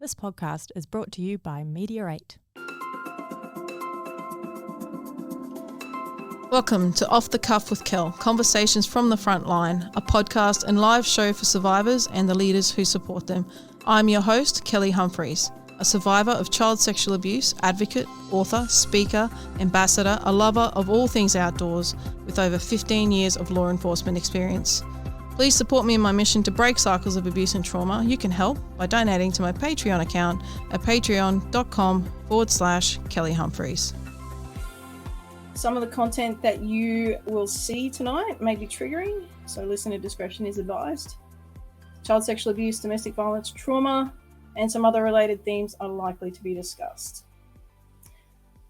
This podcast is brought to you by Media 8. Welcome to Off the Cuff with Kel, Conversations from the Frontline, a podcast and live show for survivors and the leaders who support them. I'm your host, Kelly Humphries, a survivor of child sexual abuse, advocate, author, speaker, ambassador, a lover of all things outdoors, with over 15 years of law enforcement experience. Please support me in my mission to break cycles of abuse and trauma. You can help by donating to my Patreon account at patreon.com/Kelly Humphries. Some of the content that you will see tonight may be triggering, so listener discretion is advised. Child sexual abuse, domestic violence, trauma, and some other related themes are likely to be discussed.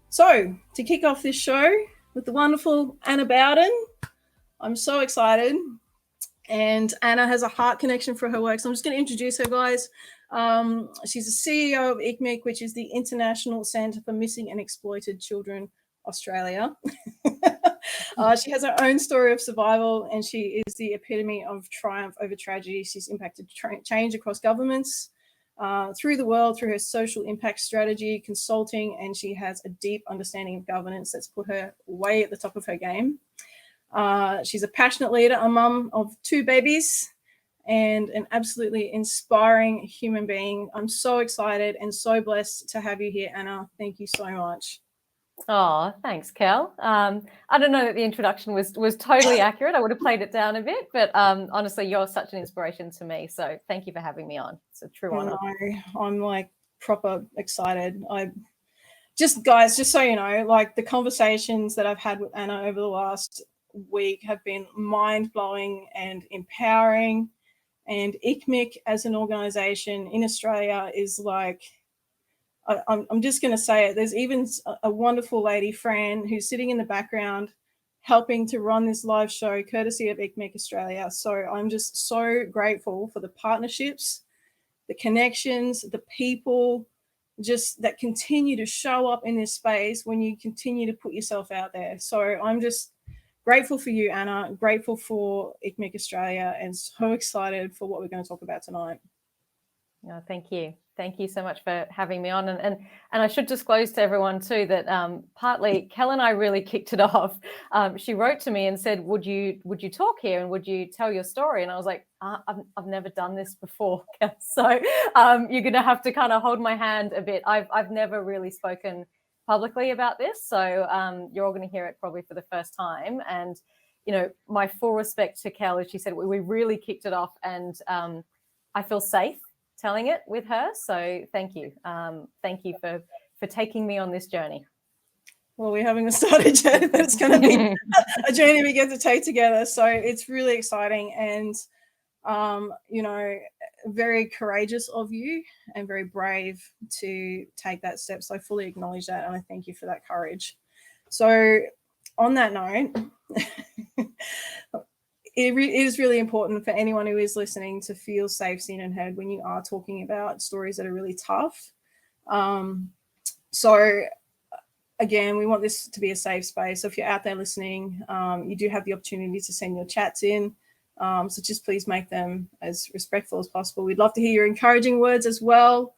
So, to kick off this show with the wonderful Anna Bowden, I'm so excited. And Anna has a heart connection for her work. So I'm just going to introduce her, guys. She's the CEO of ICMEC, which is the International Centre for Missing and Exploited Children Australia. She has her own story of survival, and she is the epitome of triumph over tragedy. She's impacted change across governments through the world through her social impact strategy, consulting, and she has a deep understanding of governance that's put her way at the top of her game. She's a passionate leader, a mum of 2 babies, and an absolutely inspiring human being. I'm so excited and so blessed to have you here, Anna. Thank you so much. Oh, thanks, Kel. I don't know that the introduction was totally accurate. I would have played it down a bit, but honestly, you're such an inspiration to me. So thank you for having me on. It's a true honor. I'm like proper excited. Guys, just so you know, like the conversations that I've had with Anna over the last week have been mind-blowing and empowering, and ICMEC as an organization in Australia is like, I'm just going to say it, there's even a wonderful lady, Fran, who's sitting in the background helping to run this live show courtesy of ICMEC Australia. So I'm just so grateful for the partnerships, the connections, the people just that continue to show up in this space when you continue to put yourself out there. So I'm just grateful for you, Anna, grateful for ICMEC Australia, and so excited for what we're going to talk about tonight. No, thank you. Thank you so much for having me on. And I should disclose to everyone too that partly Kel and I really kicked it off. She wrote to me and said, would you talk here and would you tell your story? And I was like, I've never done this before, Kel. So you're going to have to kind of hold my hand a bit. I've never really spoken publicly about this, so you're all going to hear it probably for the first time. And you know, my full respect to Kel, as she said, we really kicked it off, and I feel safe telling it with her. So thank you for taking me on this journey. Well, we haven't started yet, but it's going to be a journey we get to take together. So it's really exciting, and you know, very courageous of you and very brave to take that step. So I fully acknowledge that, and I thank you for that courage. So on that note, it is really important for anyone who is listening to feel safe, seen and heard when you are talking about stories that are really tough. So again, we want this to be a safe space. So if you're out there listening, you do have the opportunity to send your chats in. So just please make them as respectful as possible. We'd love to hear your encouraging words as well,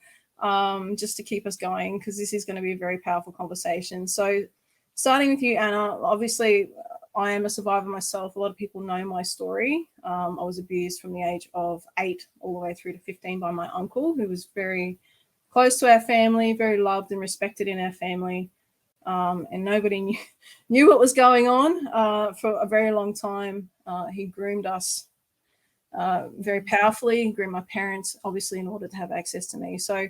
just to keep us going, because this is going to be a very powerful conversation. So starting with you, Anna, obviously I am a survivor myself. A lot of people know my story. I was abused from the age of 8 all the way through to 15 by my uncle, who was very close to our family, very loved and respected in our family. And nobody knew what was going on for a very long time. He groomed us very powerfully. He groomed my parents, obviously, in order to have access to me. So,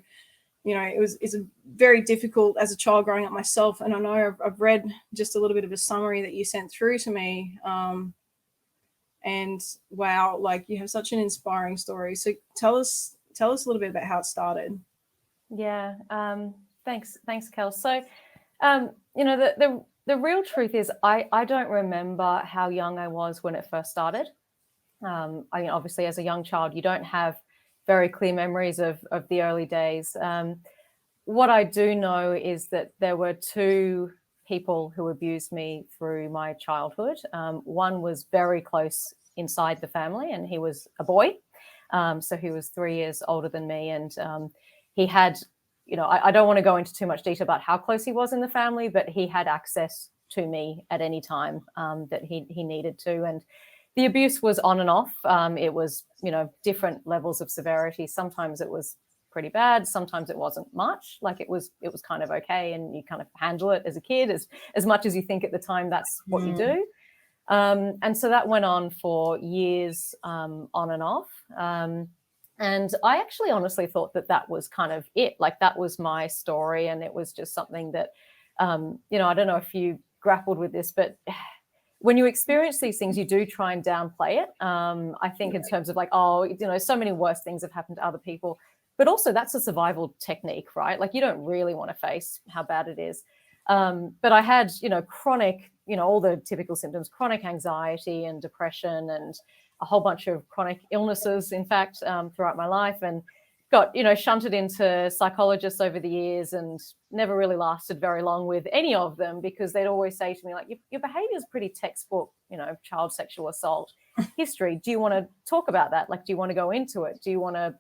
you know, it's a very difficult as a child growing up myself. And I know I've read just a little bit of a summary that you sent through to me. And wow, like you have such an inspiring story. So tell us a little bit about how it started. Yeah. Thanks, Kel. So, you know, the real truth is I don't remember how young I was when it first started. I mean, obviously, as a young child, you don't have very clear memories of the early days. What I do know is that there were 2 people who abused me through my childhood. One was very close inside the family, and he was a boy. So he was 3 years older than me, and he had, I don't want to go into too much detail about how close he was in the family, but he had access to me at any time that he needed to. And the abuse was on and off. It was, different levels of severity. Sometimes it was pretty bad. Sometimes it wasn't much. Like it was kind of okay, and you kind of handle it as a kid as much as you think at the time that's what you do. And so that went on for years, on and off. And I actually honestly thought that was kind of it. Like that was my story, and it was just something that, I don't know if you grappled with this, but when you experience these things, you do try and downplay it. I think in terms of like, so many worse things have happened to other people. But also that's a survival technique, right? Like you don't really want to face how bad it is. But I had, chronic, all the typical symptoms, chronic anxiety and depression and a whole bunch of chronic illnesses, in fact, throughout my life, and got, shunted into psychologists over the years and never really lasted very long with any of them, because they'd always say to me, like, your behavior is pretty textbook, child sexual assault history. Do you want to talk about that? Like, do you want to go into it? Do you want to,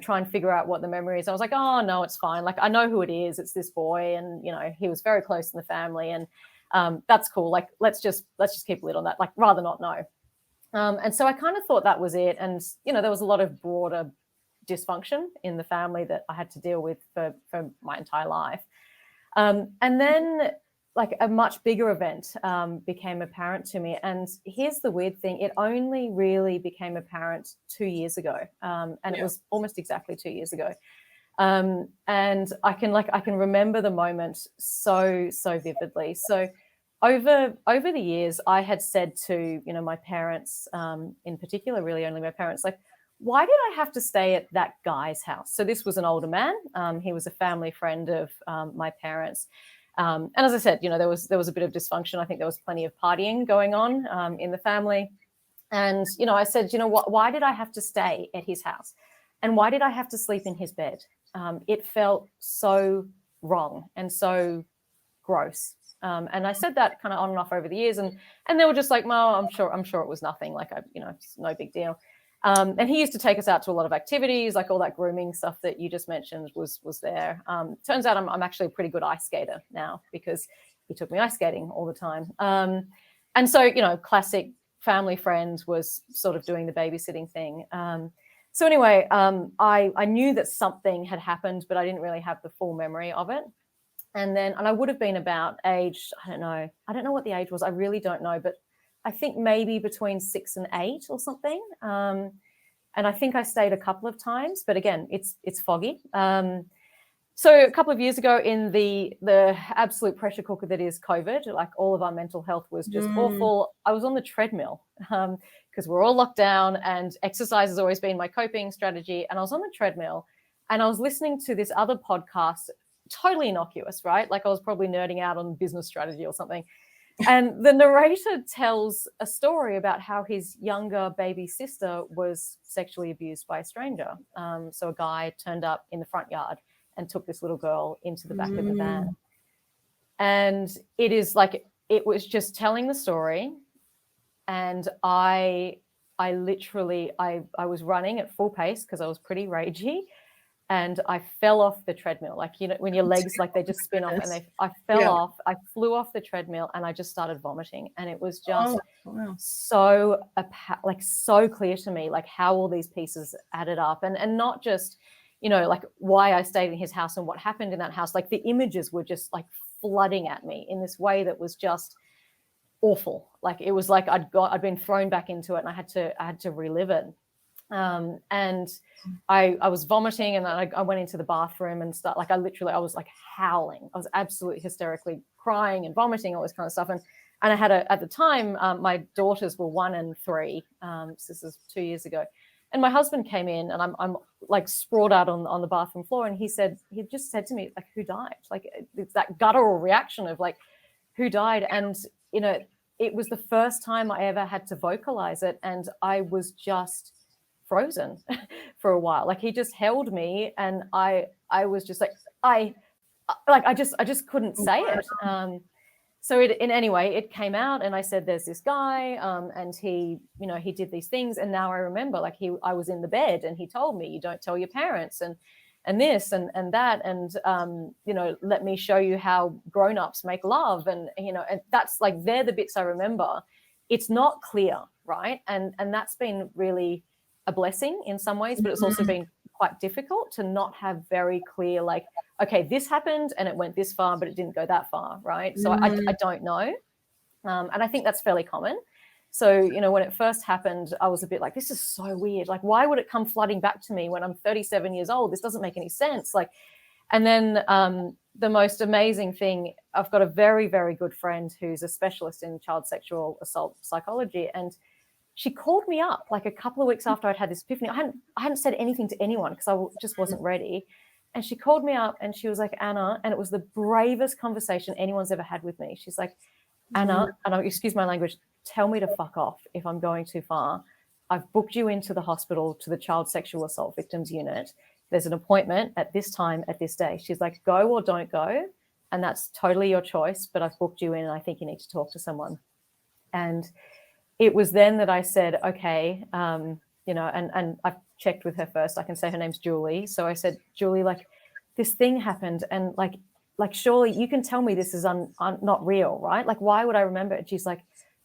try and figure out what the memory is? I was like, oh, no, it's fine. Like, I know who it is. It's this boy. And, he was very close in the family. And that's cool. Like, let's just keep a lid on that, like, rather not know. And so I kind of thought that was it. And, there was a lot of broader dysfunction in the family that I had to deal with for my entire life. And then like a much bigger event became apparent to me. And here's the weird thing. It only really became apparent 2 years ago. It was almost exactly 2 years ago. And I can remember the moment so vividly. So over the years, I had said to, my parents, in particular, really only my parents, like, why did I have to stay at that guy's house? So this was an older man. He was a family friend of my parents. And as I said, there was a bit of dysfunction. I think there was plenty of partying going on in the family. And, I said, why did I have to stay at his house? And why did I have to sleep in his bed? It felt so wrong and so gross. And I said that kind of on and off over the years. And they were just like, well, I'm sure it was nothing. Like, it's no big deal. And he used to take us out to a lot of activities, like all that grooming stuff that you just mentioned was there. Turns out I'm actually a pretty good ice skater now, because he took me ice skating all the time. And so, classic family friend was sort of doing the babysitting thing. So anyway, I knew that something had happened, but I didn't really have the full memory of it. And I would have been about age, I don't know what the age was. I really don't know, but I think maybe between 6 and 8 or something. And I think I stayed a couple of times, but again, it's foggy. So a couple of years ago, in the absolute pressure cooker that is COVID, like all of our mental health was just awful. I was on the treadmill because we're all locked down, and exercise has always been my coping strategy. And I was on the treadmill and I was listening to this other podcast, totally innocuous, right? Like I was probably nerding out on business strategy or something. And the narrator tells a story about how his younger baby sister was sexually abused by a stranger. So a guy turned up in the front yard and took this little girl into the back of the van. And it was just telling the story. And I was running at full pace because I was pretty ragey. And I fell off the treadmill, like, when your legs, like, they just spin off, and I fell off, I flew off the treadmill, and I just started vomiting. And it was just so clear to me, like, how all these pieces added up, and not just, like, why I stayed in his house and what happened in that house. Like, the images were just like flooding at me in this way that was just awful. Like, it was like I'd been thrown back into it, and I had to relive it. And I was vomiting, and I went into the bathroom and I was like howling. I was absolutely hysterically crying and vomiting, all this kind of stuff. And I had at the time, my daughters were 1 and 3. So this is 2 years ago. And my husband came in, and I'm like sprawled out on the bathroom floor. And he just said to me, like, who died? Like, it's that guttural reaction of like, who died? And, it was the first time I ever had to vocalize it. And I was just frozen for a while. Like, he just held me, and I was just like, I just couldn't say it. So it came out, and I said, there's this guy, and he did these things. And now I remember, like, I was in the bed, and he told me, you don't tell your parents. And and this and that, and you know, let me show you how grown-ups make love, and you know, and that's like, they're the bits I remember. It's not clear, right? And that's been really a blessing in some ways, but it's also been quite difficult to not have very clear, like, okay, this happened and it went this far, but it didn't go that far, right? So I don't know. And I think that's fairly common. So, you know, when it first happened, I was a bit like, this is so weird. Like, why would it come flooding back to me when I'm 37 years old? This doesn't make any sense. Like, and then the most amazing thing, I've got a very, very good friend who's a specialist in child sexual assault psychology, and she called me up like a couple of weeks after I'd had this epiphany. I hadn't said anything to anyone because I just wasn't ready. And she called me up and she was like, Anna, and it was the bravest conversation anyone's ever had with me. She's like, Anna, and excuse my language, tell me to fuck off if I'm going too far. I've booked you into the hospital, to the child sexual assault victims unit. There's an appointment at this time, at this day. She's like, go or don't go. And that's totally your choice, but I've booked you in and I think you need to talk to someone. And it was then that I said, okay, you know, and I've checked with her first. I can say her name's Julie. So I said, Julie, like, this thing happened, and like surely you can tell me this is not real, right? Like, why would I remember it? She's like,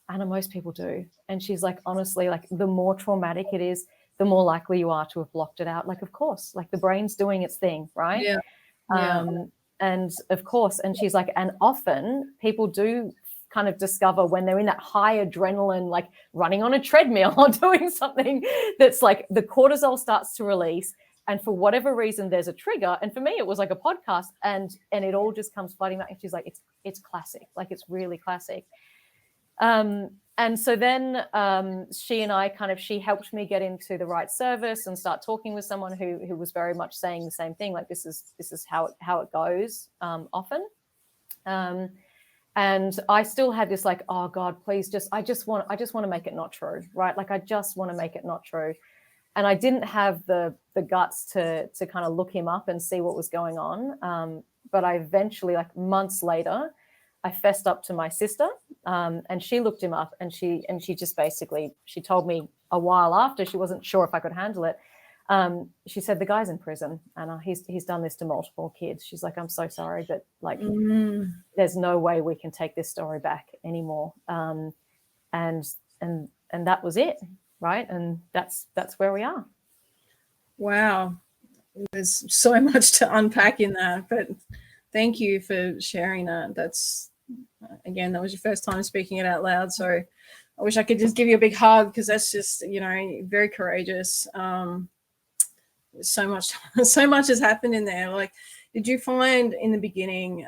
Anna, most people do. And she's like, honestly, like, the more traumatic it is, the more likely you are to have blocked it out. Like, of course, like, the brain's doing its thing, right? And of course, and she's like, and often people do kind of discover when they're in that high adrenaline, like running on a treadmill or doing something that's like the cortisol starts to release, and for whatever reason there's a trigger. And for me it was like a podcast, and it all just comes flooding back. And she's like, it's classic, like, it's really classic. And so then she and I she helped me get into the right service and start talking with someone who was very much saying the same thing, like, this is how it goes often. And I still had this like, oh God, please I just want to make it not true, right? Like, I just want to make it not true. And I didn't have the guts to kind of look him up and see what was going on. But I eventually, like months later, I fessed up to my sister, and she looked him up, and she just basically, she told me a while after, she wasn't sure if I could handle it. She said, the guy's in prison, and he's done this to multiple kids. She's like, I'm so sorry, but like, there's no way we can take this story back anymore. And that was it, right? And that's where we are. Wow, there's so much to unpack in that, but thank you for sharing that. That's, again, that was your first time speaking it out loud, so I wish I could just give you a big hug, because that's just, you know, very courageous. So much has happened in there. Like, did you find in the beginning,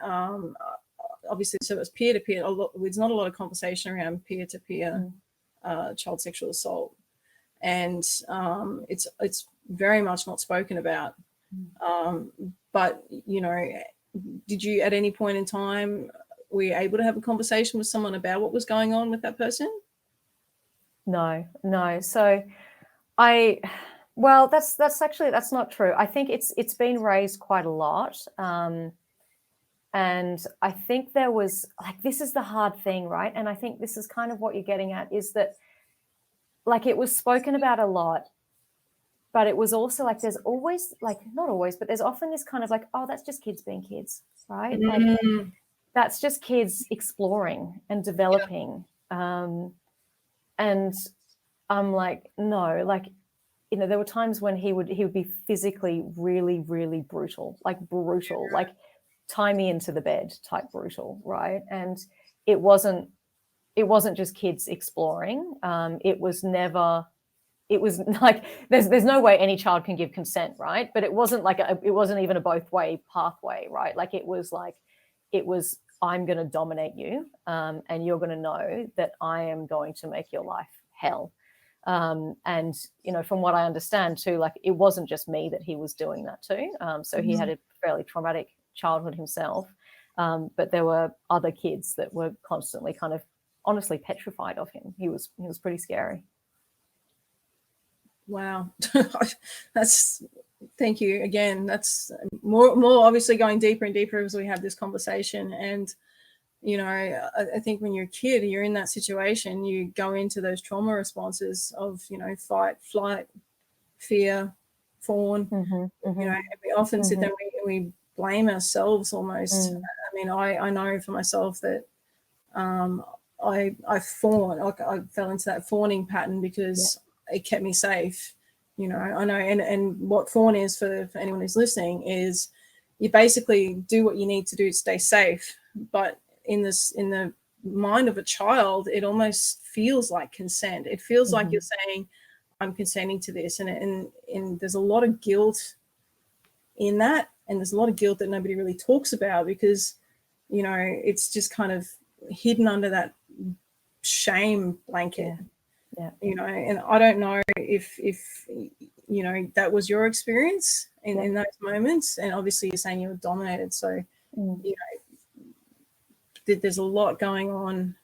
obviously, so it was peer-to-peer, there's not a lot of conversation around peer-to-peer child sexual assault, and it's very much not spoken about. But, you know, did you at any point in time, were you able to have a conversation with someone about what was going on with that person? No. So well, that's not true. I think it's been raised quite a lot. And I think there was, like, this is the hard thing, right? And I think this is kind of what you're getting at, is that, like, it was spoken about a lot, but it was also like, there's always, like, not always, but there's often this kind of like, oh, that's just kids being kids, right? Like, that's just kids exploring and developing. And I'm like, no, like, you know, there were times when he would be physically really, really brutal, like tie me into the bed type brutal, right? And it wasn't just kids exploring. It was like, there's no way any child can give consent, right? But it wasn't like it wasn't even a both way pathway, right? Like, it was I'm going to dominate you, and you're going to know that I am going to make your life hell. And, you know, from what I understand too, like, it wasn't just me that he was doing that to. So he had a fairly traumatic childhood himself. But there were other kids that were constantly kind of honestly petrified of him. He was pretty scary. Wow. Thank you again. That's more obviously going deeper and deeper as we have this conversation. And, you know, I think when you're a kid, you're in that situation, you go into those trauma responses of, you know, fight, flight, fear, Fawn. You know, and we often sit there and we blame ourselves almost. I mean, I know for myself that I fawn, like I fell into that fawning pattern because it kept me safe. You know, I know, and what fawn is for anyone who's listening is you basically do what you need to do to stay safe. But in the mind of a child, it almost feels like consent. It feels like you're saying, I'm consenting to this. And there's a lot of guilt in that. And there's a lot of guilt that nobody really talks about because, you know, it's just kind of hidden under that shame blanket. You know, and I don't know if you know that was your experience in those moments. And obviously you're saying you were dominated, so you know there's a lot going on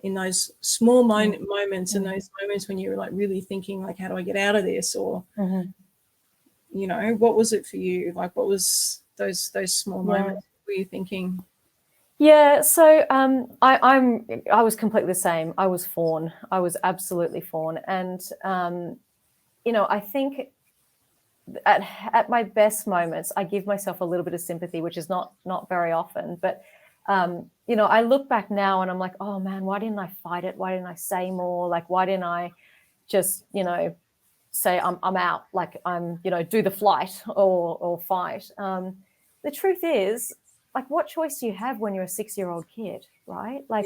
in those small moments and those moments when you're like really thinking like, how do I get out of this? Or you know, what was it for you? Like, what was those small moments were you thinking? Yeah, so I was completely the same. I was fawn. I was absolutely fawn. And you know, I think at my best moments, I give myself a little bit of sympathy, which is not very often. But you know, I look back now and I'm like, oh man, why didn't I fight it? Why didn't I say more? Like, why didn't I just, you know, say I'm out? Like, I'm, you know, do the flight or fight. The truth is, like, what choice do you have when you're a 6-year-old kid, right? Like,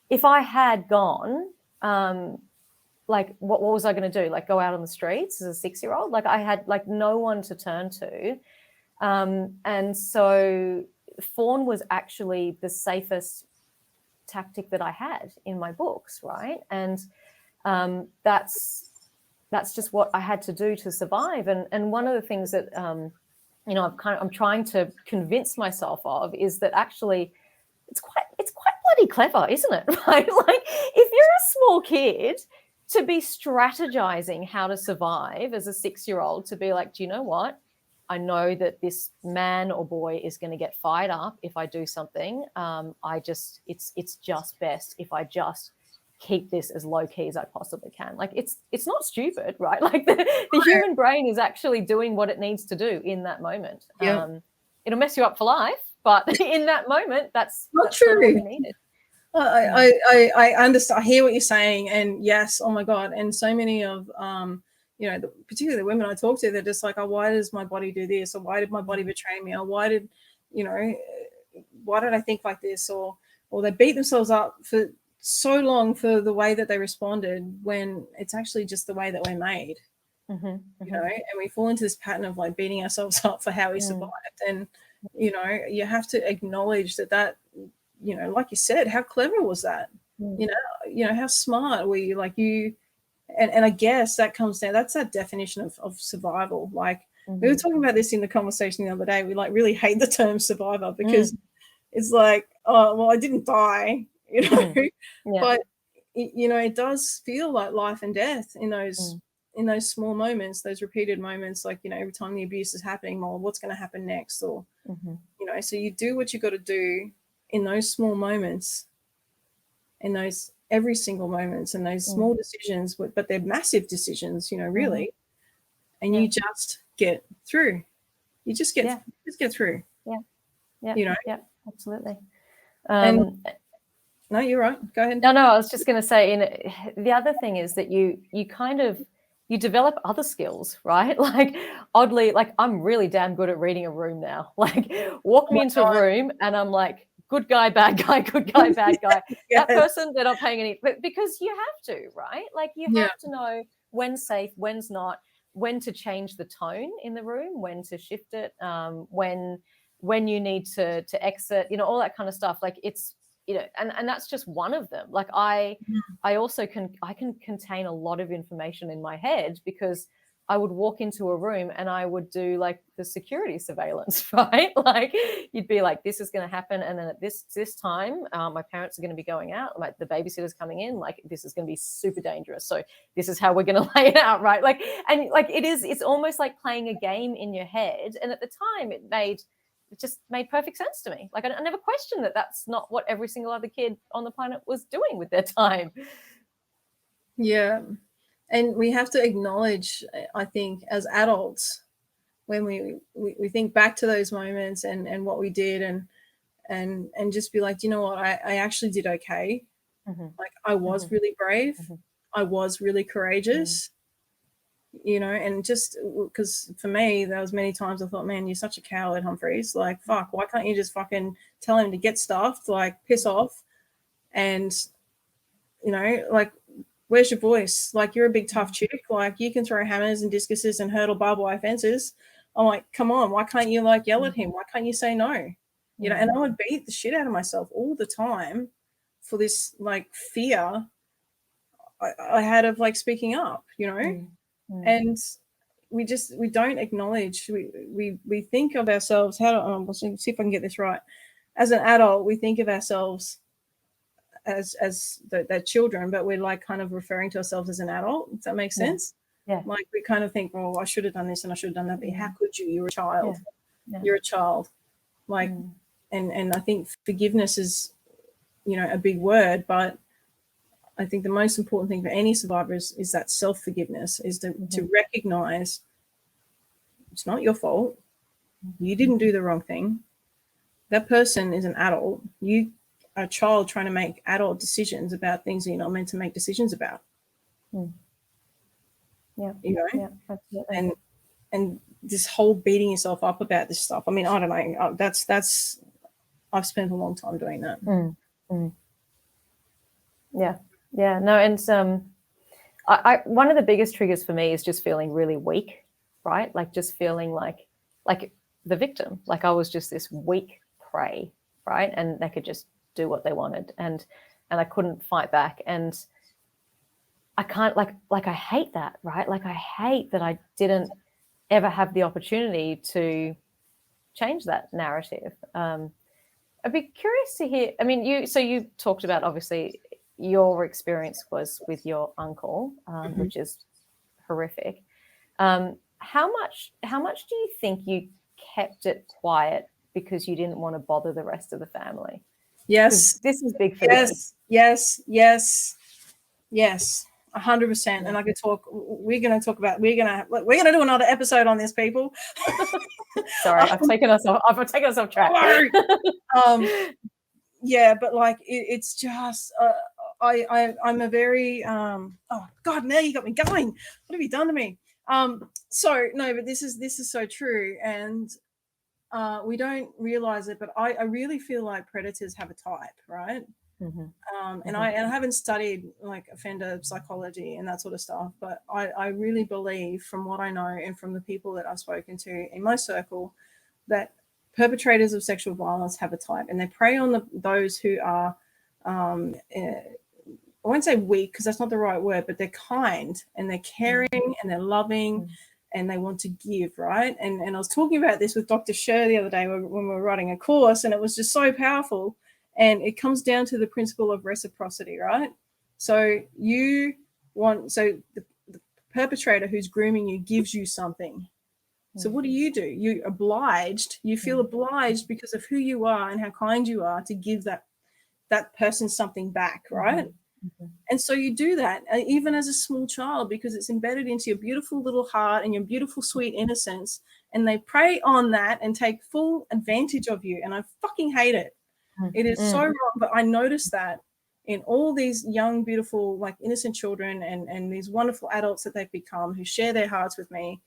if I had gone, like, what was I going to do? Like, go out on the streets as a 6-year-old? Like, I had, like, no one to turn to. And so fawn was actually the safest tactic that I had in my books, right? And that's just what I had to do to survive. And one of the things that you know, I'm trying to convince myself of is that actually it's quite bloody clever, isn't it? Right? Like, if you're a small kid, to be strategizing how to survive as a 6-year-old, to be like, do you know what? I know that this man or boy is going to get fired up if I do something. It's just best if I just keep this as low key as I possibly can. Like, it's not stupid, right? Like, the human brain is actually doing what it needs to do in that moment. It'll mess you up for life, but in that moment, that's true. What we needed. I understand. I hear what you're saying, and yes, oh my god, and so many of you know, particularly the women I talk to, they're just like, oh, why does my body do this, or why did my body betray me, or why did I think like this, or they beat themselves up for so long for the way that they responded when it's actually just the way that we're made. You know, and we fall into this pattern of like beating ourselves up for how we survived. And you know, you have to acknowledge that you know, like you said, how clever was that? You know, how smart were you? Like, you and I guess that comes down, that's that definition of survival. Like, we were talking about this in the conversation the other day. We like really hate the term survivor because it's like, oh well, I didn't die, you know. But you know, it does feel like life and death in those small moments, those repeated moments. Like, you know, every time the abuse is happening, well, what's going to happen next? Or you know, so you do what you got to do in those small moments, in those every single moments, and those small decisions, but they're massive decisions, you know, really. And you just get through. You just get through. You know. Absolutely. No, you're right. Go ahead. No, I was just going to say, the other thing is that you kind of, you develop other skills, right? Like, oddly, like, I'm really damn good at reading a room now. Like, walk me into a room and I'm like, good guy, bad guy, good guy, bad guy. That person, they're not paying any, but because you have to, right? Like, you have to know when's safe, when's not, when to change the tone in the room, when to shift it, when you need to exit, you know, all that kind of stuff. Like, it's, you know, and that's just one of them. Like, I also can contain a lot of information in my head because I would walk into a room and I would do like the security surveillance, right? Like, you'd be like, this is going to happen, and then at this time, my parents are going to be going out, like the babysitter's coming in, like this is going to be super dangerous. So this is how we're going to lay it out, right? Like, and like it's almost like playing a game in your head. And at the time, it just made perfect sense to me. Like, I never questioned that that's not what every single other kid on the planet was doing with their time. Yeah. And we have to acknowledge, I think, as adults, when we think back to those moments and what we did, and just be like, you know what, I actually did okay. Like, I was really brave. I was really courageous, you know, and just because for me, there was many times I thought, man, you're such a coward, Humphries. Like, fuck, why can't you just fucking tell him to get stuffed, like, piss off? And, you know, like, where's your voice? Like, you're a big tough chick. Like, you can throw hammers and discuses and hurdle barbed wire fences. I'm like, come on, why can't you like yell at him? Why can't you say no? You know, and I would beat the shit out of myself all the time for this like fear I had of like speaking up, you know. And we don't acknowledge, we think of ourselves, let's see if I can get this right. As an adult, we think of ourselves as the children, but we're like kind of referring to ourselves as an adult. Does that make sense? Yeah. Like, we kind of think, oh, I should have done this and I should have done that, but how could you? You're a child. You're a child. Like, and I think forgiveness is, you know, a big word, but I think the most important thing for any survivor is that self-forgiveness, is to recognize it's not your fault. You didn't do the wrong thing. That person is an adult. You are a child trying to make adult decisions about things that you're not meant to make decisions about. Yeah. You know? Yeah, absolutely. And this whole beating yourself up about this stuff. I mean, I don't know. That's I've spent a long time doing that. Yeah. No, and I one of the biggest triggers for me is just feeling really weak, right? Like, just feeling like the victim, like I was just this weak prey, right? And they could just do what they wanted, and I couldn't fight back, and I can't like I hate that, right? Like, I hate that I didn't ever have the opportunity to change that narrative. I'd be curious to hear, I mean, you talked about, obviously, your experience was with your uncle, which is horrific. How much do you think you kept it quiet because you didn't want to bother the rest of the family? Yes. This is big for me. Yes. 100%. And I could talk. We're gonna do another episode on this, people. Sorry, I've taken us off track. Yeah, but like it's just I'm a very oh God, now you got me going. What have you done to me? So no, but this is so true, and we don't realize it, but I really feel like predators have a type, right? And I haven't studied like offender psychology and that sort of stuff, but I really believe, from what I know and from the people that I've spoken to in my circle, that perpetrators of sexual violence have a type, and they prey on those who are I won't say weak, because that's not the right word, but they're kind and they're caring and they're loving and they want to give, right? And I was talking about this with Dr. Sher the other day when we were writing a course, and it was just so powerful. And it comes down to the principle of reciprocity, right? So the perpetrator who's grooming you gives you something. So what do? You obliged. You feel obliged because of who you are and how kind you are to give that person something back, right? And so you do that even as a small child, because it's embedded into your beautiful little heart and your beautiful sweet innocence, and they prey on that and take full advantage of you. And I fucking hate it. It is so wrong, but I noticed that in all these young, beautiful, like innocent children and these wonderful adults that they've become, who share their hearts with me.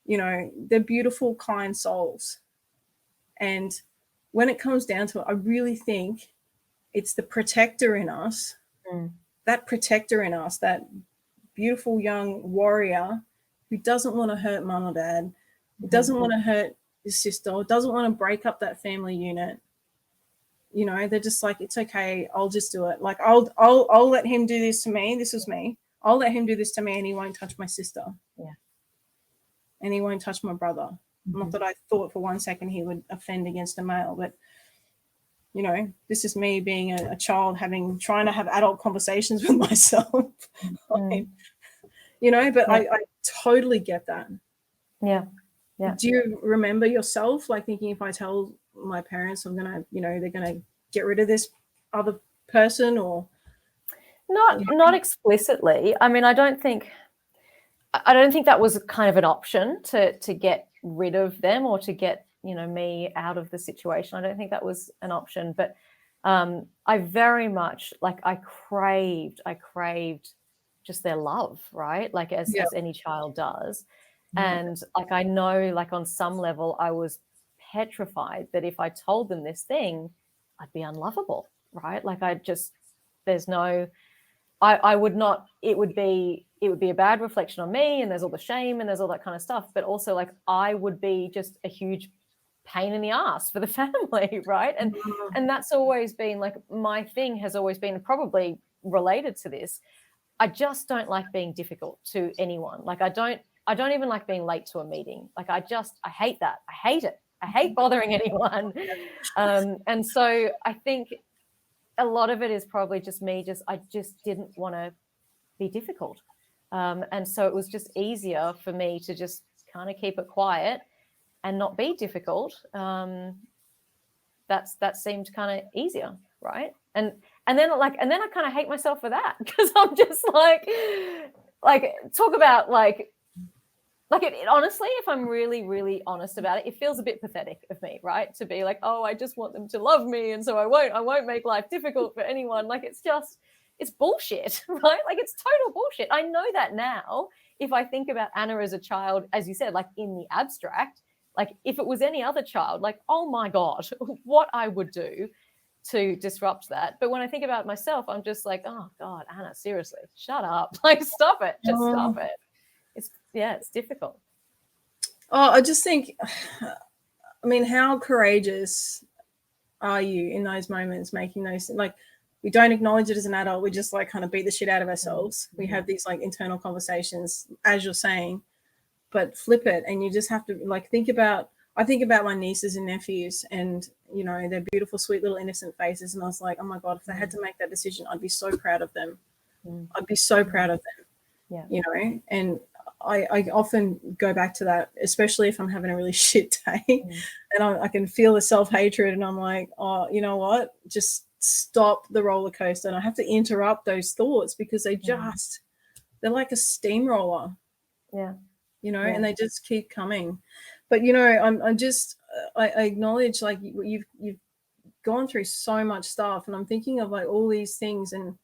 You know, they're beautiful, kind souls. And when it comes down to it, I really think it's the protector in us, that protector in us, that beautiful young warrior who doesn't want to hurt mum or dad, who doesn't want to hurt his sister, doesn't want to break up that family unit. You know, they're just like, it's okay, I'll just do it. Like, I'll let him do this to me. This is me. I'll let him do this to me, and he won't touch my sister. Yeah. And he won't touch my brother. Not that I thought for 1 second he would offend against a male, but you know, this is me being a child trying to have adult conversations with myself. You know, but I totally get that. Yeah. Do you remember yourself like thinking, if I tell my parents I'm gonna, you know, they're gonna get rid of this other person? Or Not explicitly. I mean, I don't think that was kind of an option to get rid of them or to get, me out of the situation. I don't think that was an option. But I very much, like, I craved just their love, right? Like as any child does. And like, I know, like, on some level I was petrified that if I told them this thing, I'd be unlovable, right? Like, I would not, it would be a bad reflection on me, and there's all the shame and there's all that kind of stuff, but also, like, I would be just a huge pain in the ass for the family, right? And that's always been, like, my thing has always been, probably related to this, I just don't like being difficult to anyone. Like, I don't even like being late to a meeting. Like, I hate that. I hate it. I hate bothering anyone. And so I think a lot of it is probably just me. I just didn't want to be difficult. And so it was just easier for me to just kind of keep it quiet and not be difficult. That seemed kind of easier, right? And then I kind of hate myself for that, because I'm just like talk about like it, honestly, if I'm really, really honest about it, it feels a bit pathetic of me, right? To be like, oh, I just want them to love me, and so I won't make life difficult for anyone. Like, it's bullshit, right? Like, it's total bullshit. I know that now. If I think about Anna as a child, as you said, like, in the abstract, like, if it was any other child, like, oh my God, what I would do to disrupt that. But when I think about myself, I'm just like, oh God, Anna, seriously, shut up. Like, stop it. Just stop it. It's difficult. Oh, I just think, I mean, how courageous are you in those moments, making those, like, we don't acknowledge it as an adult. We just, like, kind of beat the shit out of ourselves. We have these, like, internal conversations, as you're saying, but flip it. And you just have to, like, I think about my nieces and nephews, and, their beautiful, sweet little innocent faces. And I was like, oh my God, if they had to make that decision, I'd be so proud of them. I'd be so proud of them. Yeah. And I often go back to that, especially if I'm having a really shit day, and I can feel the self-hatred, and I'm like, oh, you know what? Just stop the roller coaster. And I have to interrupt those thoughts, because they're like a steamroller. Yeah. And they just keep coming. But, I acknowledge, like, you've gone through so much stuff, and I'm thinking of, like, all these things, and,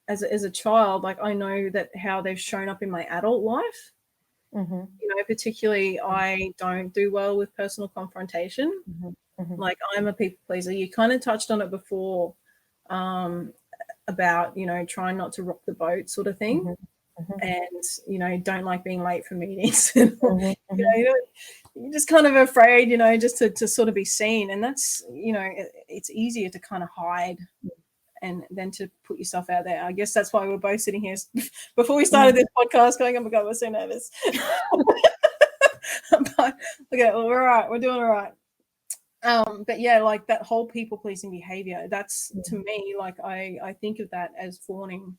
as a child, like, I know that how they've shown up in my adult life. Particularly, I don't do well with personal confrontation. Like, I'm a people pleaser. You kind of touched on it before, about, trying not to rock the boat, sort of thing. And, don't like being late for meetings. You're just kind of afraid, just to sort of be seen. And that's, it's easier to kind of hide and then to put yourself out there. I guess that's why we're both sitting here before we started this podcast going, oh my God, we're so nervous. But okay, well, we're all right. We're doing all right. But yeah, like, that whole people pleasing behavior, that's to me, like, I think of that as fawning.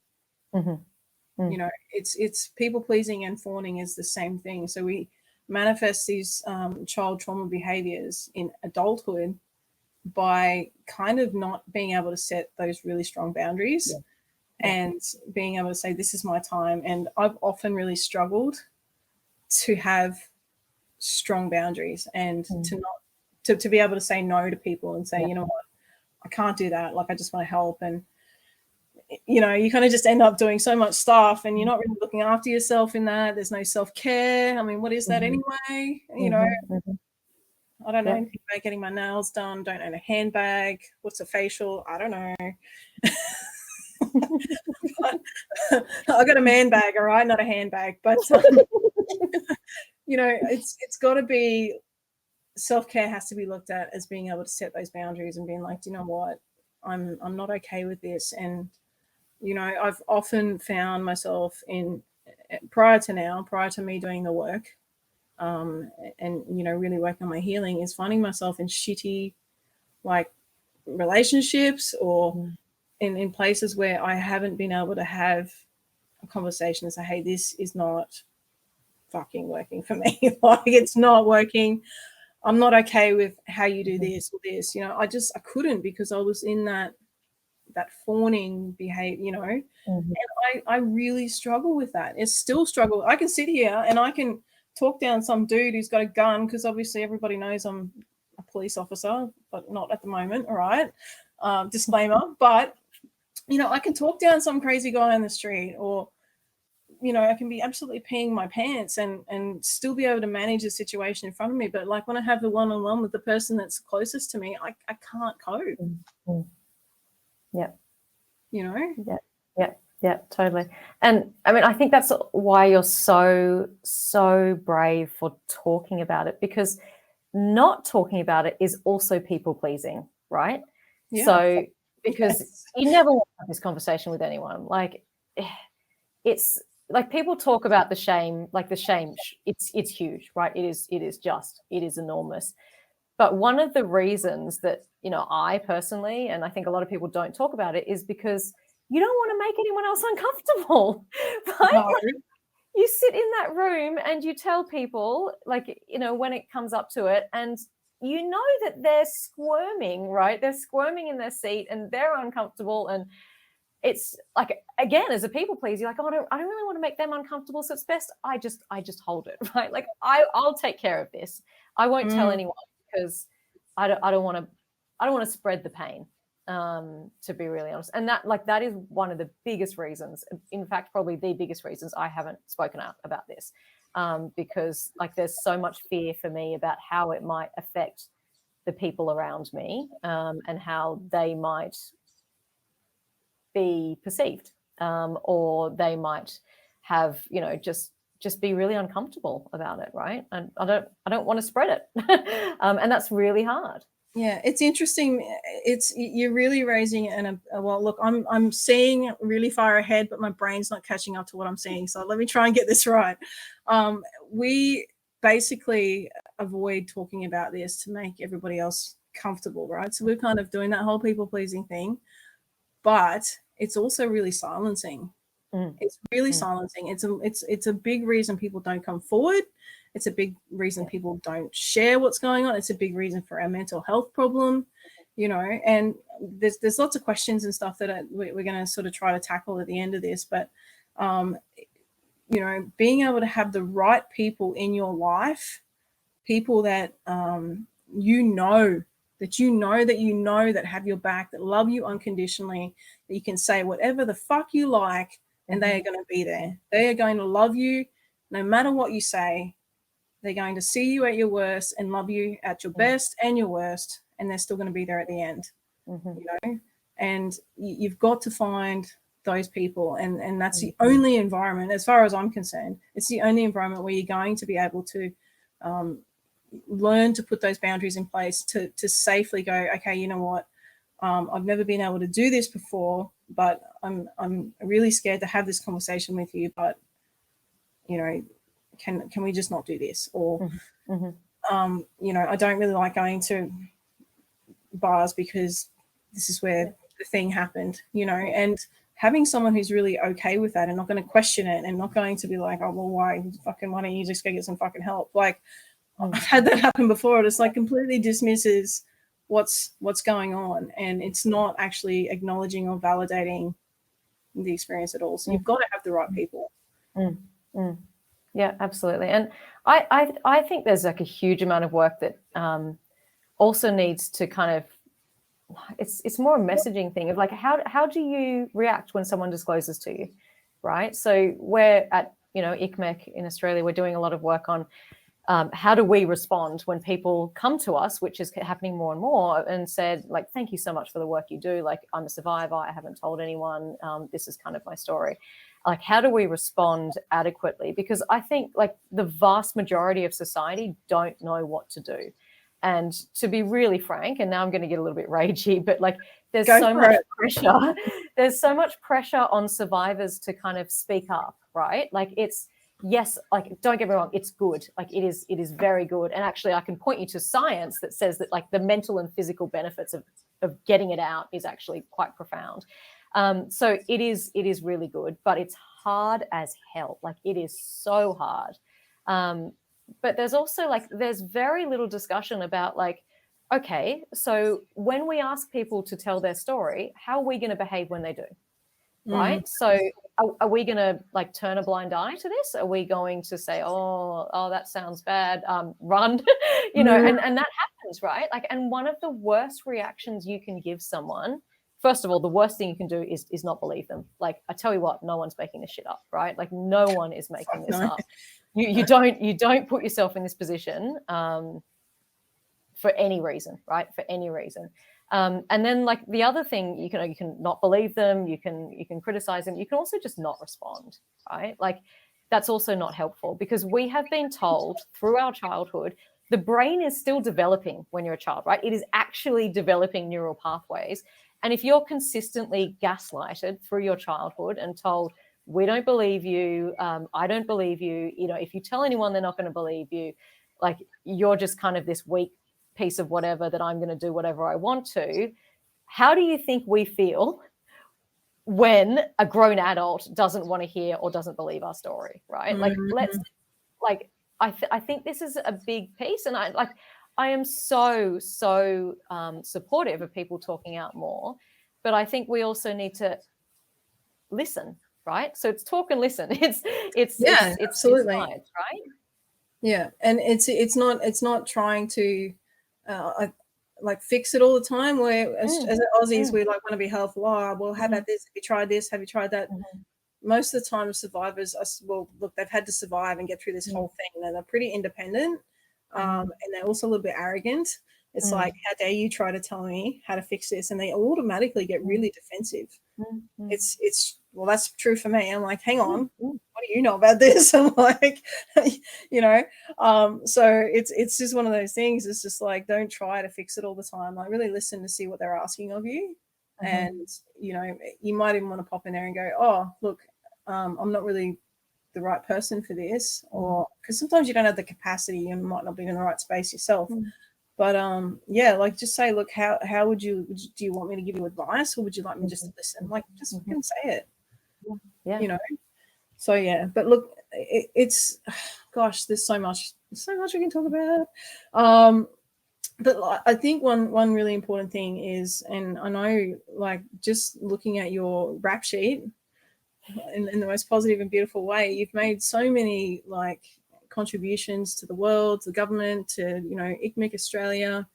It's people pleasing, and fawning is the same thing. So we manifest these child trauma behaviors in adulthood by kind of not being able to set those really strong boundaries and being able to say, this is my time. And I've often really struggled to have strong boundaries, and to be able to say no to people and say, you know what, I can't do that. Like, I just want to help. And, you kind of just end up doing so much stuff, and you're not really looking after yourself in that. There's no self-care. I mean, what is that anyway? I don't know anything about getting my nails done. Don't own a handbag. What's a facial? I don't know. I got a man bag, all right, not a handbag. But it's got to be, self-care has to be looked at as being able to set those boundaries and being like, you know what, I'm not okay with this. And I've often found myself prior to me doing the work, and really working on my healing, is finding myself in shitty, like, relationships, or in places where I haven't been able to have a conversation and say, hey, this is not fucking working for me. Like, it's not working. I'm not okay with how you do this or this. I couldn't, because I was in that fawning behavior, you know. Mm-hmm. And I really struggle with that. It's still struggle. I can sit here and I can talk down some dude who's got a gun, because obviously everybody knows I'm a police officer, but not at the moment. All right. Disclaimer. But, you know, I can talk down some crazy guy on the street, or, you know, I can be absolutely peeing my pants and still be able to manage the situation in front of me. But like when I have the one-on-one with the person that's closest to me, I can't cope. Mm-hmm. Yeah. You know? Yeah, totally. And I mean, I think that's why you're so brave for talking about it, because not talking about it is also people pleasing, right? Yeah. So because Yes. you never want to have this conversation with anyone. Like, it's like people talk about the shame, like the shame, it's huge, right? It is enormous. But one of the reasons that, you know, I personally, and I think a lot of people don't talk about it, is because you don't want to make anyone else uncomfortable, right? No. Like, you sit in that room and you tell people, like, you know, when it comes up to it, and you know that they're squirming, right? They're squirming in their seat and they're uncomfortable. And it's like, again, as a people pleaser, you're like, oh, I don't really want to make them uncomfortable. So it's best I just hold it, right? Like I'll take care of this. I won't tell anyone, because I don't want to spread the pain. To be really honest, and that is one of the biggest reasons, in fact probably the biggest reasons I haven't spoken out about this, because like there's so much fear for me about how it might affect the people around me, and how they might be perceived, or they might have, you know, just be really uncomfortable about it, right? And I don't want to spread it. And that's really hard. Yeah, it's interesting. You're really raising it in a well, look, I'm seeing really far ahead, but my brain's not catching up to what I'm seeing. So let me try and get this right. We basically avoid talking about this to make everybody else comfortable, right? So we're kind of doing that whole people pleasing thing, but it's also really silencing. It's really silencing. It's a big reason people don't come forward. It's a big reason people don't share what's going on. It's a big reason for our mental health problem, you know. And there's lots of questions and stuff that we're going to sort of try to tackle at the end of this. But you know, being able to have the right people in your life, people that you know that have your back, that love you unconditionally, that you can say whatever the fuck you like, and they are going to be there. They are going to love you no matter what you say. They're going to see you at your worst and love you at your best and your worst, and they're still going to be there at the end. You know, and you've got to find those people, and that's the only environment, as far as I'm concerned, it's the only environment where you're going to be able to learn to put those boundaries in place to safely go, okay, you know what, I've never been able to do this before, but I'm really scared to have this conversation with you, but you know, can we just not do this? Or you know, I don't really like going to bars because this is where the thing happened, you know. And having someone who's really okay with that and not going to question it and not going to be like, oh well, why don't you just go get some fucking help? Like I've had that happen before. It's like completely dismisses what's going on, and it's not actually acknowledging or validating the experience at all. So you've got to have the right people. Yeah, absolutely. And I think there's like a huge amount of work that also needs to kind of, it's more a messaging thing of like, how do you react when someone discloses to you, right? So we're at, you know, ICMEC in Australia, we're doing a lot of work on how do we respond when people come to us, which is happening more and more, and said like, thank you so much for the work you do. Like, I'm a survivor. I haven't told anyone. This is kind of my story. Like, how do we respond adequately? Because I think like the vast majority of society don't know what to do. And to be really frank, and now I'm going to get a little bit ragey, but like there's so much pressure. There's so much pressure on survivors to kind of speak up, right? Like it's, yes, like don't get me wrong, it's good. Like it is very good. And actually I can point you to science that says that like the mental and physical benefits of getting it out is actually quite profound. So it is really good, but it's hard as hell. Like it is so hard. But there's also like, there's very little discussion about like, okay, so when we ask people to tell their story, how are we going to behave when they do? Right? So are we going to like turn a blind eye to this? Are we going to say, oh, that sounds bad, run, and that happens, right? Like, and one of the worst reactions you can give someone, first of all, the worst thing you can do is not believe them. Like, I tell you what, no one's making this shit up, right? Like, no one is making this up. You don't put yourself in this position for any reason, right? For any reason. And then like the other thing, you can not believe them, you can criticize them, you can also just not respond, right? Like, that's also not helpful, because we have been told through our childhood, the brain is still developing when you're a child, right? It is actually developing neural pathways. And if you're consistently gaslighted through your childhood and told, we don't believe you, I don't believe you, if you tell anyone, they're not going to believe you, like, you're just kind of this weak piece of whatever that I'm going to do whatever I want to. How do you think we feel when a grown adult doesn't want to hear or doesn't believe our story, right? Like, I think this is a big piece, and I am so supportive of people talking out more, but I think we also need to listen, right? So it's talk and listen. It's absolutely, sides, right? Yeah, and it's not trying to like fix it all the time. Where as Aussies, we like want to be helpful. Oh, well, how about this? Have you tried this? Have you tried that? Most of the time, survivors look, they've had to survive and get through this whole thing, and they're pretty independent, and they're also a little bit arrogant. It's like, how dare you try to tell me how to fix this? And they automatically get really defensive. It's well, that's true for me. I'm like, hang on, what do you know about this? I'm like, so it's just one of those things. It's just like, don't try to fix it all the time. Like, really listen to see what they're asking of you. And, you might even want to pop in there and go, oh, look, I'm not really the right person for this, or because sometimes you don't have the capacity and might not be in the right space yourself. But like, just say, look, how do you want me to give you advice, or would you like me just to listen? Like, just fucking say it. So yeah, but look, it's gosh, there's so much we can talk about. But I think one really important thing is, and I know, like, just looking at your rap sheet in the most positive and beautiful way, you've made so many like contributions to the world, to the government, to ICMEC Australia.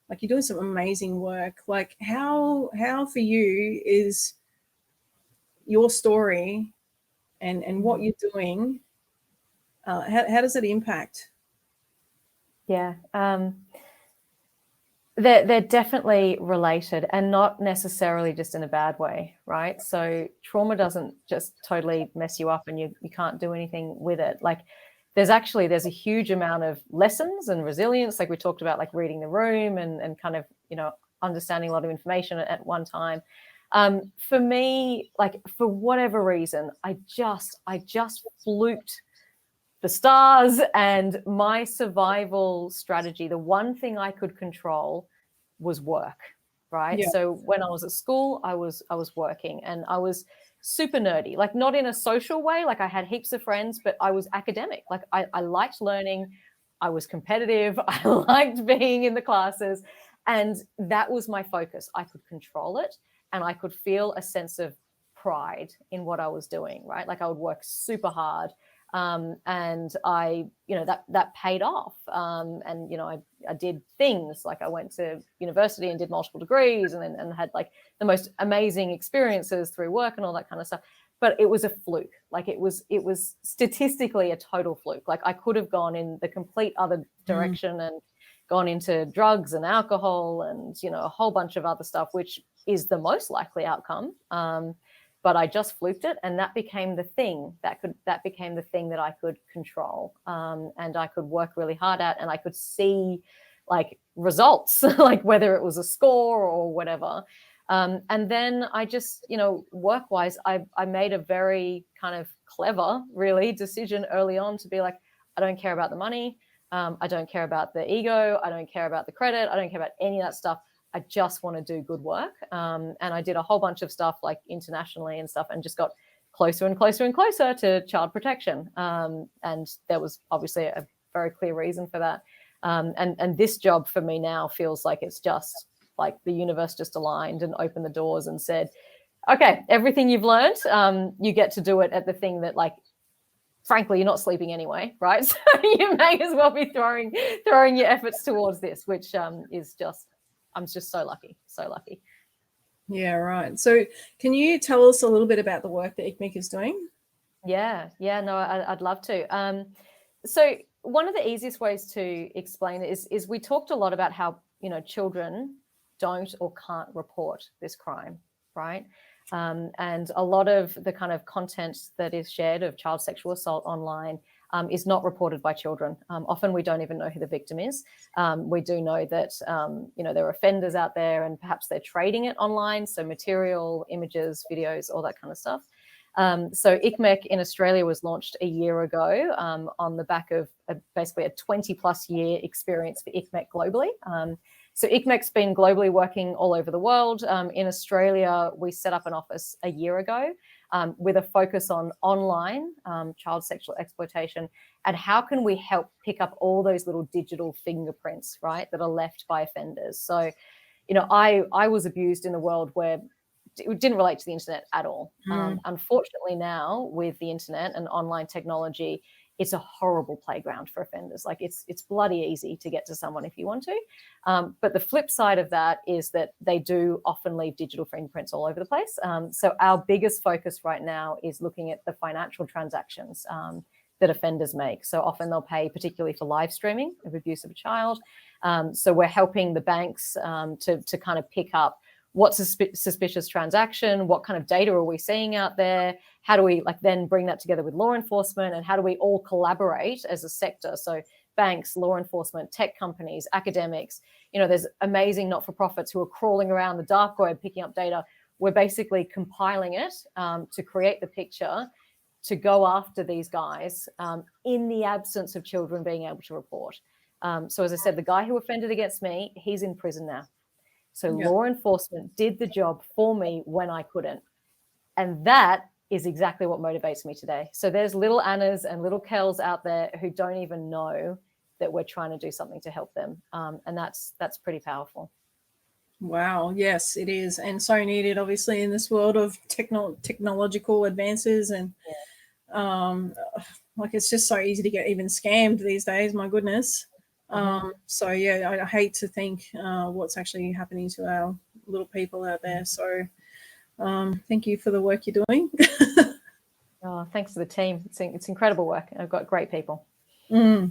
Like, you're doing some amazing work. Like, how for you is your story and what you're doing, how does it impact? They're definitely related, and not necessarily just in a bad way, right? So trauma doesn't just totally mess you up and you can't do anything with it. Like, there's a huge amount of lessons and resilience, like we talked about, like reading the room and kind of, understanding a lot of information at one time. For me, like, for whatever reason, I just fluked the stars, and my survival strategy, the one thing I could control, was work, right? Yeah. So when I was at school, I was working, and I was super nerdy, like, not in a social way, like I had heaps of friends, but I was academic. Like, I liked learning, I was competitive, I liked being in the classes, and that was my focus. I could control it, and I could feel a sense of pride in what I was doing, right? Like, I would work super hard. And I, that paid off. And, I did things like I went to university and did multiple degrees and had like the most amazing experiences through work and all that kind of stuff. But it was a fluke. Like, it was statistically a total fluke. Like, I could have gone in the complete other direction and gone into drugs and alcohol and, a whole bunch of other stuff, which is the most likely outcome. But I just fluked it, and that became the thing that I could control, and I could work really hard at, and I could see like results, like whether it was a score or whatever. And then I just, work-wise, I made a very kind of clever, really, decision early on to be like, I don't care about the money, I don't care about the ego, I don't care about the credit, I don't care about any of that stuff. I just want to do good work. And I did a whole bunch of stuff like internationally and stuff, and just got closer and closer and closer to child protection. And there was obviously a very clear reason for that. And this job for me now feels like it's just like the universe just aligned and opened the doors and said, okay, everything you've learned, you get to do it at the thing that, like, frankly, you're not sleeping anyway, right? So you may as well be throwing your efforts towards this, which is just, I'm just so lucky, so lucky. Yeah, right. So can you tell us a little bit about the work that ICMEC is doing? Yeah, no, I'd love to. So one of the easiest ways to explain it is we talked a lot about how, children don't or can't report this crime, right? And a lot of the kind of content that is shared of child sexual assault online is not reported by children. Often we don't even know who the victim is. We do know that, there are offenders out there and perhaps they're trading it online. So material, images, videos, all that kind of stuff. So ICMEC in Australia was launched a year ago on the back of basically a 20 plus year experience for ICMEC globally. So ICMEC's been globally working all over the world. In Australia, we set up an office a year ago with a focus on online child sexual exploitation and how can we help pick up all those little digital fingerprints, right, that are left by offenders. So, I was abused in a world where it didn't relate to the internet at all. Unfortunately now with the internet and online technology, it's a horrible playground for offenders. Like it's bloody easy to get to someone if you want to. But the flip side of that is that they do often leave digital fingerprints all over the place. So our biggest focus right now is looking at the financial transactions that offenders make. So often they'll pay particularly for live streaming of abuse of a child. So we're helping the banks to kind of pick up what's a suspicious transaction, what kind of data are we seeing out there, how do we then bring that together with law enforcement, and how do we all collaborate as a sector? So banks, law enforcement, tech companies, academics, there's amazing not-for-profits who are crawling around the dark web picking up data. We're basically compiling it to create the picture to go after these guys in the absence of children being able to report. So as I said, the guy who offended against me, he's in prison now. So law enforcement did the job for me when I couldn't. And that is exactly what motivates me today. So there's little Annas and little Kels out there who don't even know that we're trying to do something to help them. And that's pretty powerful. Wow. Yes, it is. And so needed, obviously, in this world of technological advances. And it's just so easy to get even scammed these days. My goodness. So yeah, I hate to think what's actually happening to our little people out there. So thank you for the work you're doing. Oh, thanks to the team. It's incredible work. I've got great people. We're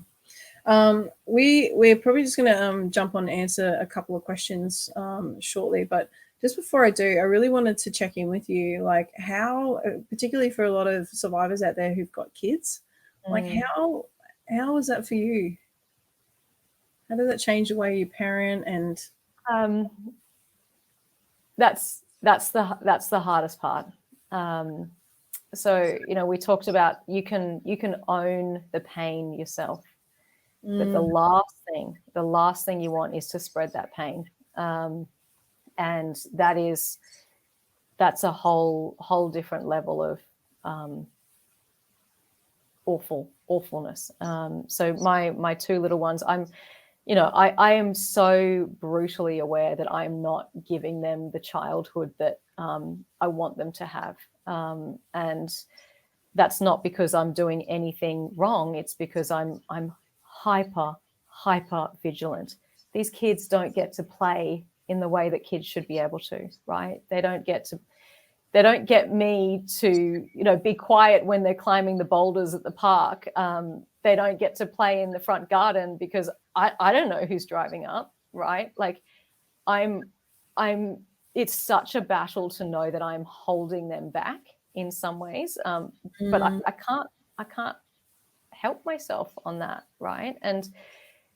probably just going to jump on and answer a couple of questions shortly. But just before I do, I really wanted to check in with you, like how, particularly for a lot of survivors out there who've got kids, like how is that for you? How does that change the way you parent? And that's the hardest part. So we talked about you can own the pain yourself, but the last thing you want is to spread that pain, and that's a whole different level of awfulness. So my two little ones, I am so brutally aware that I'm not giving them the childhood that I want them to have. And that's not because I'm doing anything wrong. It's because I'm hyper vigilant. These kids don't get to play in the way that kids should be able to, right? They don't get me to, be quiet when they're climbing the boulders at the park. They don't get to play in the front garden because I don't know who's driving up, right? Like it's such a battle to know that I'm holding them back in some ways. But I can't help myself on that, right? And,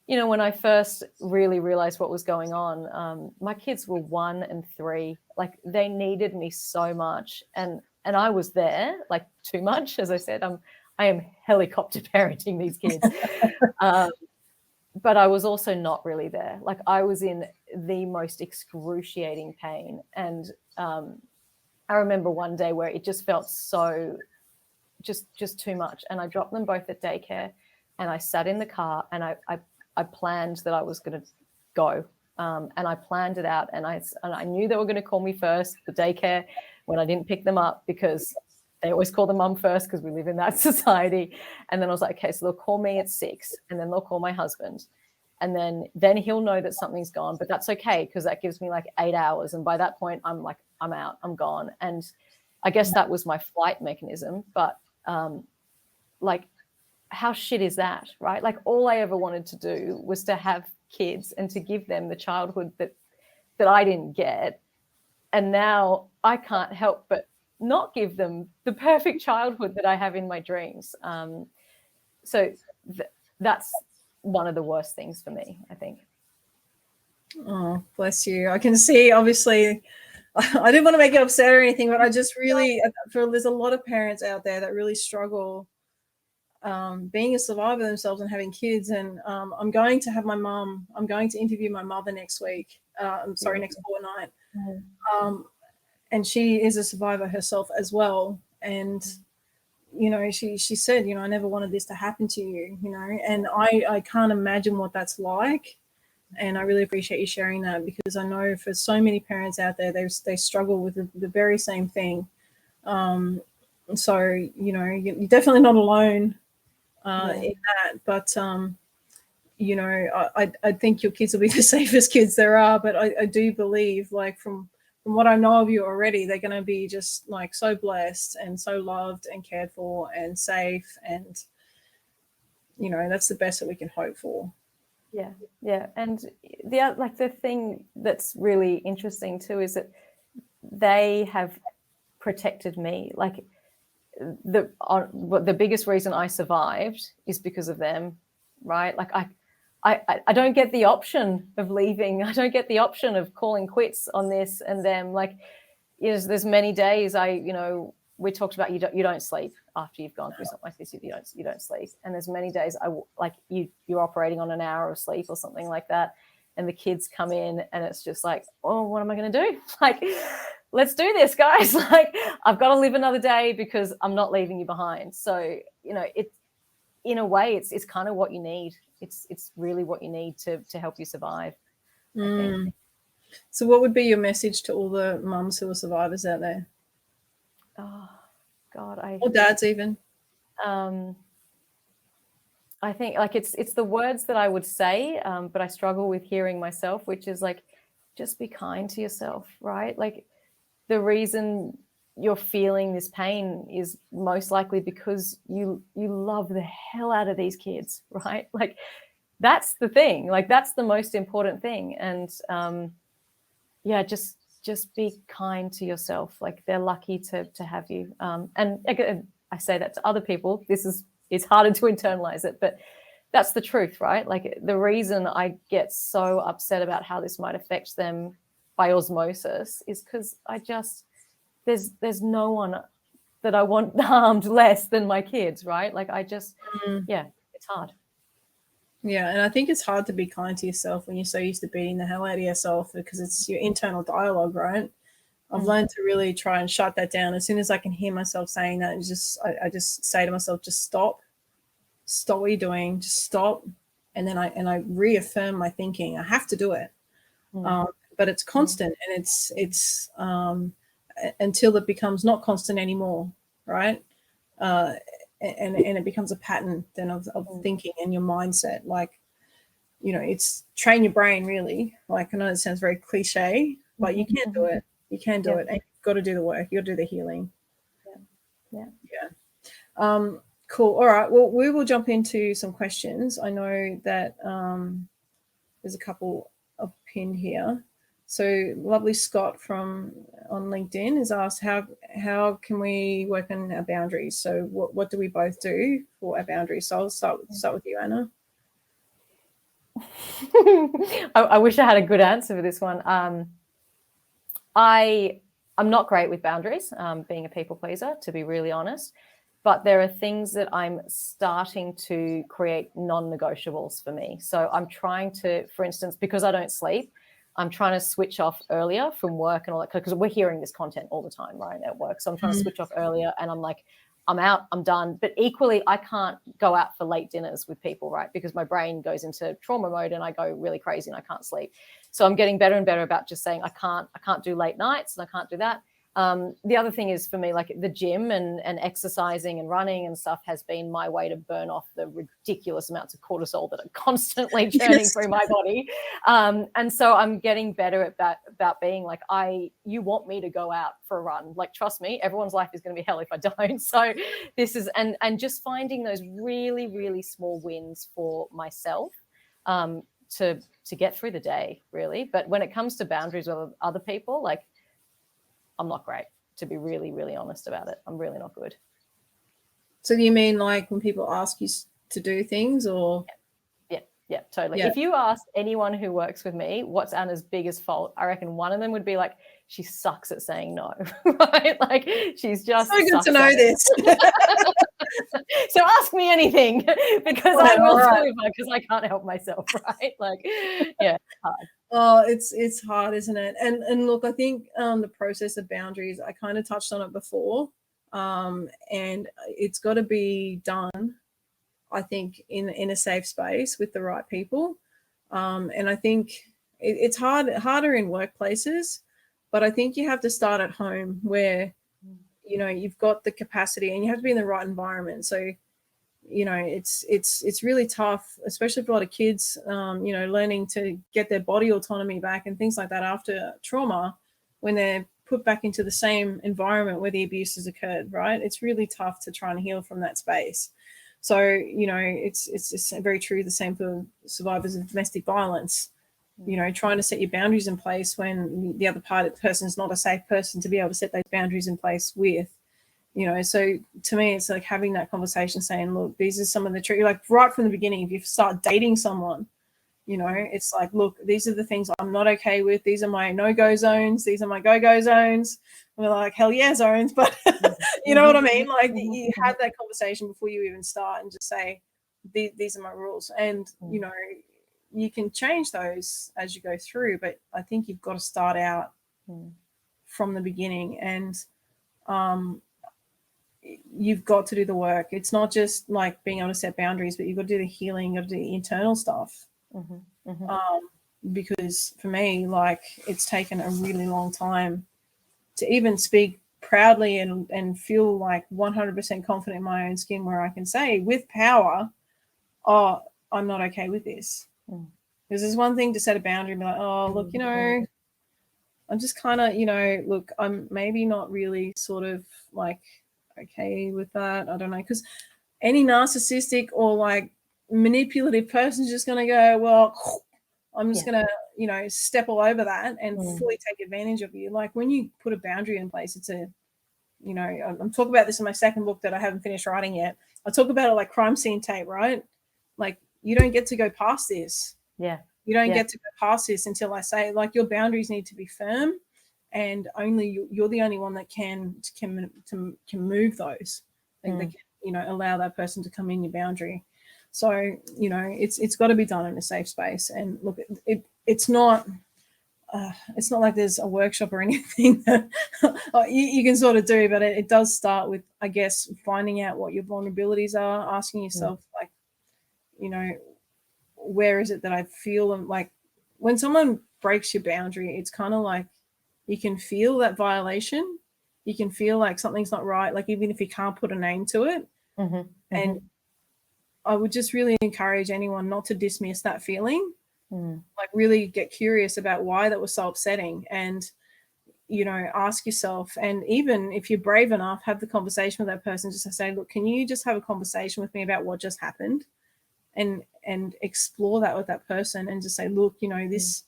when I first really realized what was going on, my kids were 1 and 3, like they needed me so much. And I was there like too much. As I said, I am helicopter parenting these kids. But I was also not really there. Like I was in the most excruciating pain. And I remember one day where it just felt so just too much. And I dropped them both at daycare and I sat in the car and I planned that I was going to go, and I planned it out, and I knew they were going to call me first, the daycare, when I didn't pick them up, because they always call the mum first because we live in that society. And then I was like, okay, so they'll call me at 6, and then they'll call my husband, and then he'll know that something's gone, but that's okay because that gives me like 8 hours, and by that point I'm like, I'm out, I'm gone. And I guess that was my flight mechanism. But like, how shit is that, right? Like, all I ever wanted to do was to have kids and to give them the childhood that I didn't get, and now I can't help but not give them the perfect childhood that I have in my dreams. So that's one of the worst things for me, I think. Oh, bless you. I can see, obviously, I didn't want to make you upset or anything, but I just really feel there's a lot of parents out there that really struggle being a survivor themselves and having kids. And I'm going to interview my mother next week. Next fortnight. And she is a survivor herself as well. And, you know, she said, you know, I never wanted this to happen to you, you know, and I can't imagine what that's like. And I really appreciate you sharing that, because I know for so many parents out there, they struggle with the very same thing. So, you know, you're definitely not alone in that. But, you know, I think your kids will be the safest kids there are. But I do believe, like, from what I know of you already, they're going to be just like so blessed and so loved and cared for and safe. And, you know, that's the best that we can hope for. Yeah. And the thing that's really interesting too is that they have protected me. Like, the biggest reason I survived is because of them, right? Like, I don't get the option of leaving. I don't get the option of calling quits on this and them. Like, there's many days we talked about you don't sleep after you've gone through something like this. You don't sleep, and there's many days you're operating on an hour of sleep or something like that, and the kids come in and it's just like, oh, what am I going to do? Like, let's do this, guys. Like, I've got to live another day because I'm not leaving you behind. So, you know, in a way, it's kind of what you need. It's really what you need to help you survive. I think. So what would be your message to all the mums who are survivors out there? Oh, God. Or dads even. I think, like, it's the words that I would say, but I struggle with hearing myself, which is like, just be kind to yourself, right? Like, the reason you're feeling this pain is most likely because you love the hell out of these kids, right? Like, that's the thing. Like, that's the most important thing. And just be kind to yourself. Like, they're lucky to have you. And again, I say that to other people. It's harder to internalize it, but that's the truth, right? Like, the reason I get so upset about how this might affect them by osmosis is because there's no one that I want harmed less than my kids, right? Like, it's hard. Yeah, and I think it's hard to be kind to yourself when you're so used to beating the hell out of yourself, because it's your internal dialogue, right? I've learned to really try and shut that down. As soon as I can hear myself saying that, I just say to myself, just stop what you're doing, just stop. And then I reaffirm my thinking. I have to do it. But it's constant, and it's until it becomes not constant anymore, right? And it becomes a pattern then of thinking and your mindset. Like, you know, it's train your brain, really. Like, I know it sounds very cliche, but you can do it. You can do it, and you've got to do the work. You've got to do the healing. Yeah. Cool. All right. Well, we will jump into some questions. I know that there's a couple of pinned here. So lovely Scott on LinkedIn has asked, how can we work on our boundaries? So what do we both do for our boundaries? So I'll start with you, Anna. I wish I had a good answer for this one. I'm not great with boundaries, being a people pleaser, to be really honest. But there are things that I'm starting to create non-negotiables for me. So I'm trying to, for instance, because I don't sleep, I'm trying to switch off earlier from work and all that, because we're hearing this content all the time, right, at work. So I'm trying to switch off earlier, and I'm like, I'm out, I'm done. But equally, I can't go out for late dinners with people, right? Because my brain goes into trauma mode and I go really crazy and I can't sleep. So I'm getting better and better about just saying I can't do late nights and I can't do that. The other thing is for me, like the gym and exercising and running and stuff has been my way to burn off the ridiculous amounts of cortisol that are constantly churning through my body. And so I'm getting better at about being like, you want me to go out for a run. Like, trust me, everyone's life is going to be hell if I don't. So this is, and just finding those really, really small wins for myself to get through the day, really. But when it comes to boundaries with other people, like, I'm not great, to be really, really honest about it. I'm really not good. So do you mean like when people ask you to do things, or? Yeah, totally. Yeah. If you ask anyone who works with me, what's Anna's biggest fault? I reckon one of them would be like, she sucks at saying no, right? Like, she's just so good to know this. So ask me anything, because I will tell you, because I can't help myself, right? Like, yeah, it's hard. Oh, it's hard, isn't it? And look, I think the process of boundaries, I kind of touched on it before, and it's got to be done, I think, in a safe space with the right people. And I think it's harder in workplaces, but I think you have to start at home where, you know, you've got the capacity and you have to be in the right environment. So, you know, it's really tough, especially for a lot of kids, you know, learning to get their body autonomy back and things like that after trauma, when they're put back into the same environment where the abuse has occurred, right? It's really tough to try and heal from that space. So, you know, it's very true. The same for survivors of domestic violence, you know, trying to set your boundaries in place when the other person is not a safe person to be able to set those boundaries in place with, you know. So to me, it's like having that conversation saying, look, these are some of the truth, like right from the beginning. If you start dating someone, you know, it's like, look, these are the things I'm not okay with. These are my no-go zones. These are my go-go zones. We're like, hell yeah, zones. But you know what I mean? Like, you have that conversation before you even start and just say, these are my rules. And, you know, you can change those as you go through. But I think you've got to start out from the beginning. And you've got to do the work. It's not just like being able to set boundaries, but you've got to do the healing, you've got to do the internal stuff. Because for me, like, it's taken a really long time to even speak proudly and feel like 100% confident in my own skin, where I can say with power, oh, I'm not okay with this. Because there's one thing to set a boundary and be like, oh, look, you know, I'm just kind of, you know, look, I'm maybe not really sort of like okay with that. I don't know, because any narcissistic or like manipulative person is just going to go, well, I'm just going to, you know, step all over that and fully take advantage of you. Like, when you put a boundary in place, it's a, you know, I'm talking about this in my second book that I haven't finished writing yet. I talk about it like crime scene tape, right? Like, you don't get to go past this. Yeah. You don't get to go past this until I say, like, your boundaries need to be firm, and only you're the only one that can move those. That can, you know, allow that person to come in your boundary. So, you know, it's got to be done in a safe space. And look, it's not like there's a workshop or anything that you can sort of do, but it does start with, I guess, finding out what your vulnerabilities are, asking yourself, like, you know, where is it that I feel like when someone breaks your boundary, it's kind of like you can feel that violation. You can feel like something's not right, like even if you can't put a name to it. And I would just really encourage anyone not to dismiss that feeling. Like, really get curious about why that was so upsetting, and, you know, ask yourself, and even if you're brave enough, have the conversation with that person, just to say, look, can you just have a conversation with me about what just happened, and explore that with that person, and just say, look, you know, this,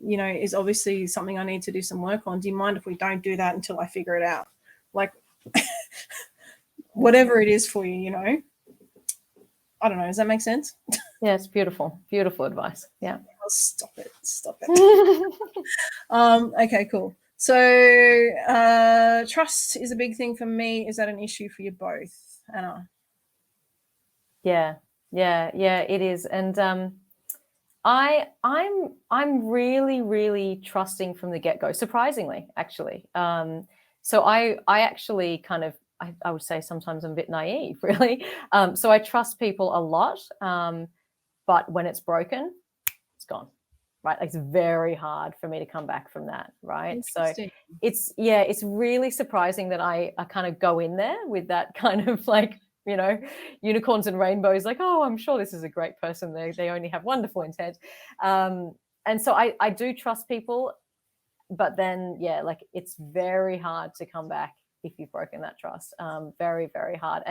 you know, is obviously something I need to do some work on. Do you mind if we don't do that until I figure it out? Like, whatever it is for you, you know. I don't know. Does that make sense? Yeah, it's beautiful. Beautiful advice. Yeah. Oh, stop it. Okay, cool. So trust is a big thing for me. Is that an issue for you both, Anna? Yeah, it is. And I'm really, really trusting from the get-go, surprisingly, actually. So I actually kind of I would say sometimes I'm a bit naive, really. So I trust people a lot, but when it's broken, it's gone. Right, it's very hard for me to come back from that. Right, so it's really surprising that I kind of go in there with that kind of like, you know, unicorns and rainbows. Like, oh, I'm sure this is a great person. They only have wonderful intent, and so I do trust people, but then like it's very hard to come back if you've broken that trust. Very, very hard.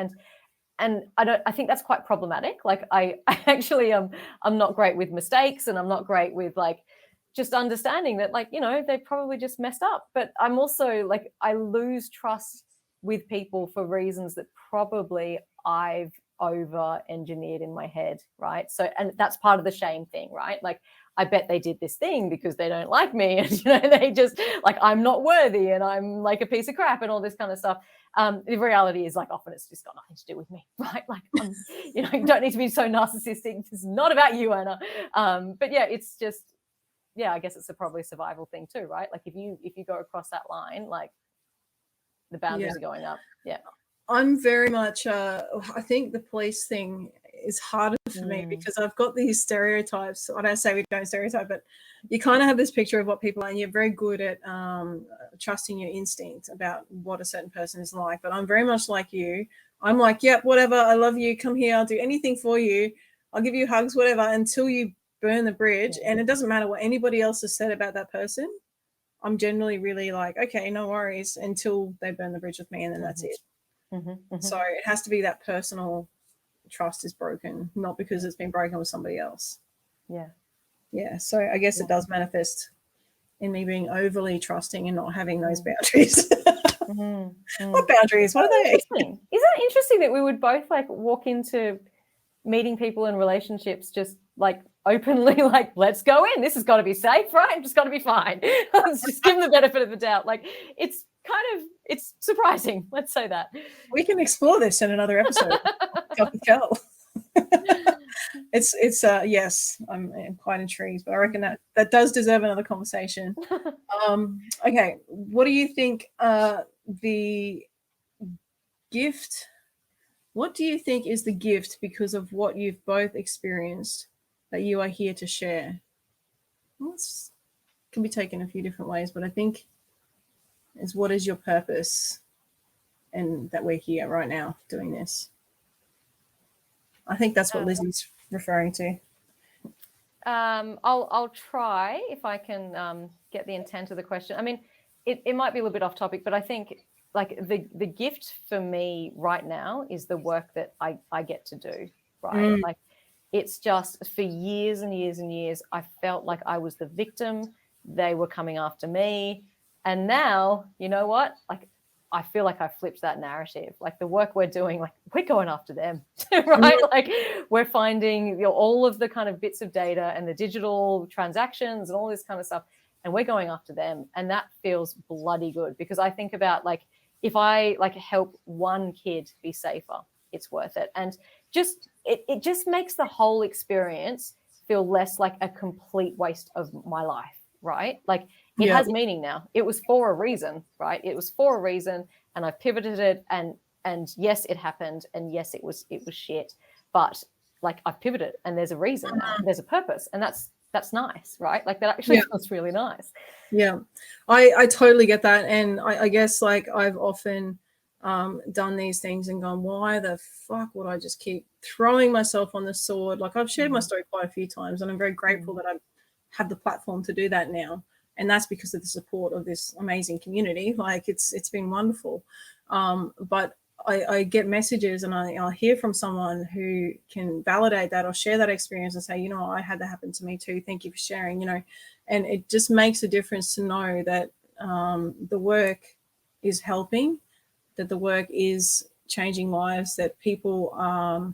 And I think that's quite problematic. Like I actually I'm not great with mistakes, and I'm not great with like just understanding that, like, you know, they probably just messed up. But I'm also like, I lose trust with people for reasons that probably I've over engineered in my head, right? So, and that's part of the shame thing, right? Like, I bet they did this thing because they don't like me, and, you know, they just like, I'm not worthy and I'm like a piece of crap and all this kind of stuff. The reality is, like, often it's just got nothing to do with me, right? Like, you know, you don't need to be so narcissistic. It's not about you, Anna. But yeah, it's just, I guess it's probably a survival thing too, right? Like if you go across that line, like the boundaries are going up. Yeah. I'm very much, I think the police thing is harder for me because I've got these stereotypes. I don't say we don't stereotype, but you kind of have this picture of what people are, and you're very good at trusting your instinct about what a certain person is like. But I'm very much like you. I'm like, yep, whatever. I love you. Come here. I'll do anything for you. I'll give you hugs, whatever, until you burn the bridge. And it doesn't matter what anybody else has said about that person. I'm generally really like, okay, no worries, until they burn the bridge with me, and then that's it. So it has to be that personal trust is broken, not because it's been broken with somebody else. Yeah. So I guess it does manifest in me being overly trusting and not having those boundaries. What boundaries? What are they? Isn't it interesting that we would both like walk into meeting people in relationships just like openly, like, let's go in. This has got to be safe, right? I'm just got to be fine. Let's just give them the benefit of the doubt. Like, it's surprising. Let's say that. We can explore this in another episode. Kel. It's yes, I'm quite intrigued, but I reckon that does deserve another conversation. Okay, what do you think the gift? What do you think is the gift because of what you've both experienced that you are here to share? Well, this can be taken a few different ways, but I think is what is your purpose, and that we're here right now doing this. I think that's what Lizzie's referring to. I'll try if I can get the intent of the question. I mean, it might be a little bit off topic, but I think like the gift for me right now is the work that I get to do, right? Like it's just for years and years and years, I felt like I was the victim. They were coming after me. And now, you know what? Like, I feel like I flipped that narrative. Like the work we're doing, like we're going after them, right? Like we're finding, you know, all of the kind of bits of data and the digital transactions and all this kind of stuff, and we're going after them. And that feels bloody good because I think about like, if I like help one kid be safer, it's worth it. And just, it just makes the whole experience feel less like a complete waste of my life, right? Like it has meaning now. It was for a reason, right? It was for a reason, and I pivoted it, and yes, it happened, and yes, it was shit, but like I've pivoted, and there's a reason now, there's a purpose, and that's nice, right? Like that actually feels really nice. Yeah, I totally get that, and I guess like I've often done these things and gone, why the fuck would I just keep throwing myself on the sword? Like I've shared my story quite a few times, and I'm very grateful that I have the platform to do that now. And that's because of the support of this amazing community. Like it's been wonderful. But I get messages and I'll hear from someone who can validate that or share that experience and say, you know, I had that happen to me too. Thank you for sharing, you know. And it just makes a difference to know that the work is helping, that the work is changing lives, that people are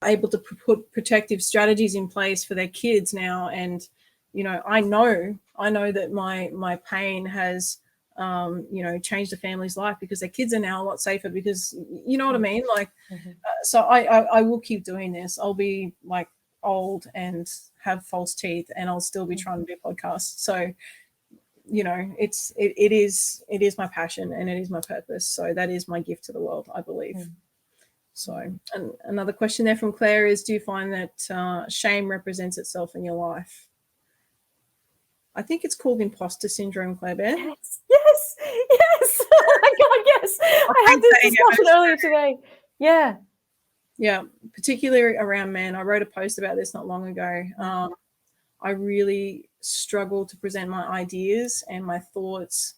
able to put protective strategies in place for their kids now. And you know, I know that my pain has, you know, changed the family's life because their kids are now a lot safer because, you know what I mean? Like, so I will keep doing this. I'll be like old and have false teeth and I'll still be trying to do podcasts. So you know, it is my passion and it is my purpose. So that is my gift to the world, I believe. So, and another question there from Claire is, do you find that shame represents itself in your life? I think it's called imposter syndrome, Claire Bear. Yes. Oh my God, yes. I had this discussion earlier today. Yeah, particularly around men. I wrote a post about this not long ago. I really struggle to present my ideas and my thoughts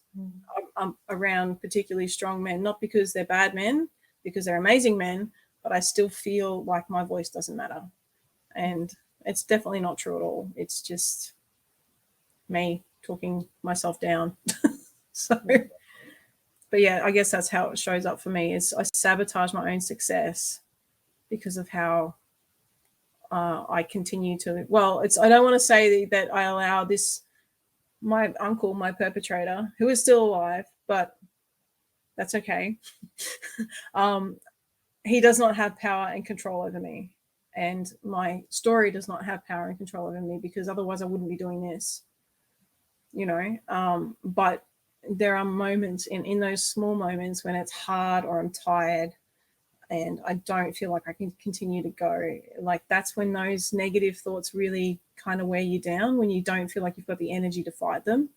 around particularly strong men, not because they're bad men, because they're amazing men, but I still feel like my voice doesn't matter. And it's definitely not true at all. It's just me talking myself down. So, but yeah, I guess that's how it shows up for me, is I sabotage my own success because of how I continue to, well, I don't want to say that I allow this, my uncle, my perpetrator, who is still alive, but that's okay. He does not have power and control over me. And my story does not have power and control over me, because otherwise I wouldn't be doing this, you know. But there are moments in those small moments when it's hard or I'm tired and I don't feel like I can continue to go. Like, that's when those negative thoughts really kind of wear you down, when you don't feel like you've got the energy to fight them.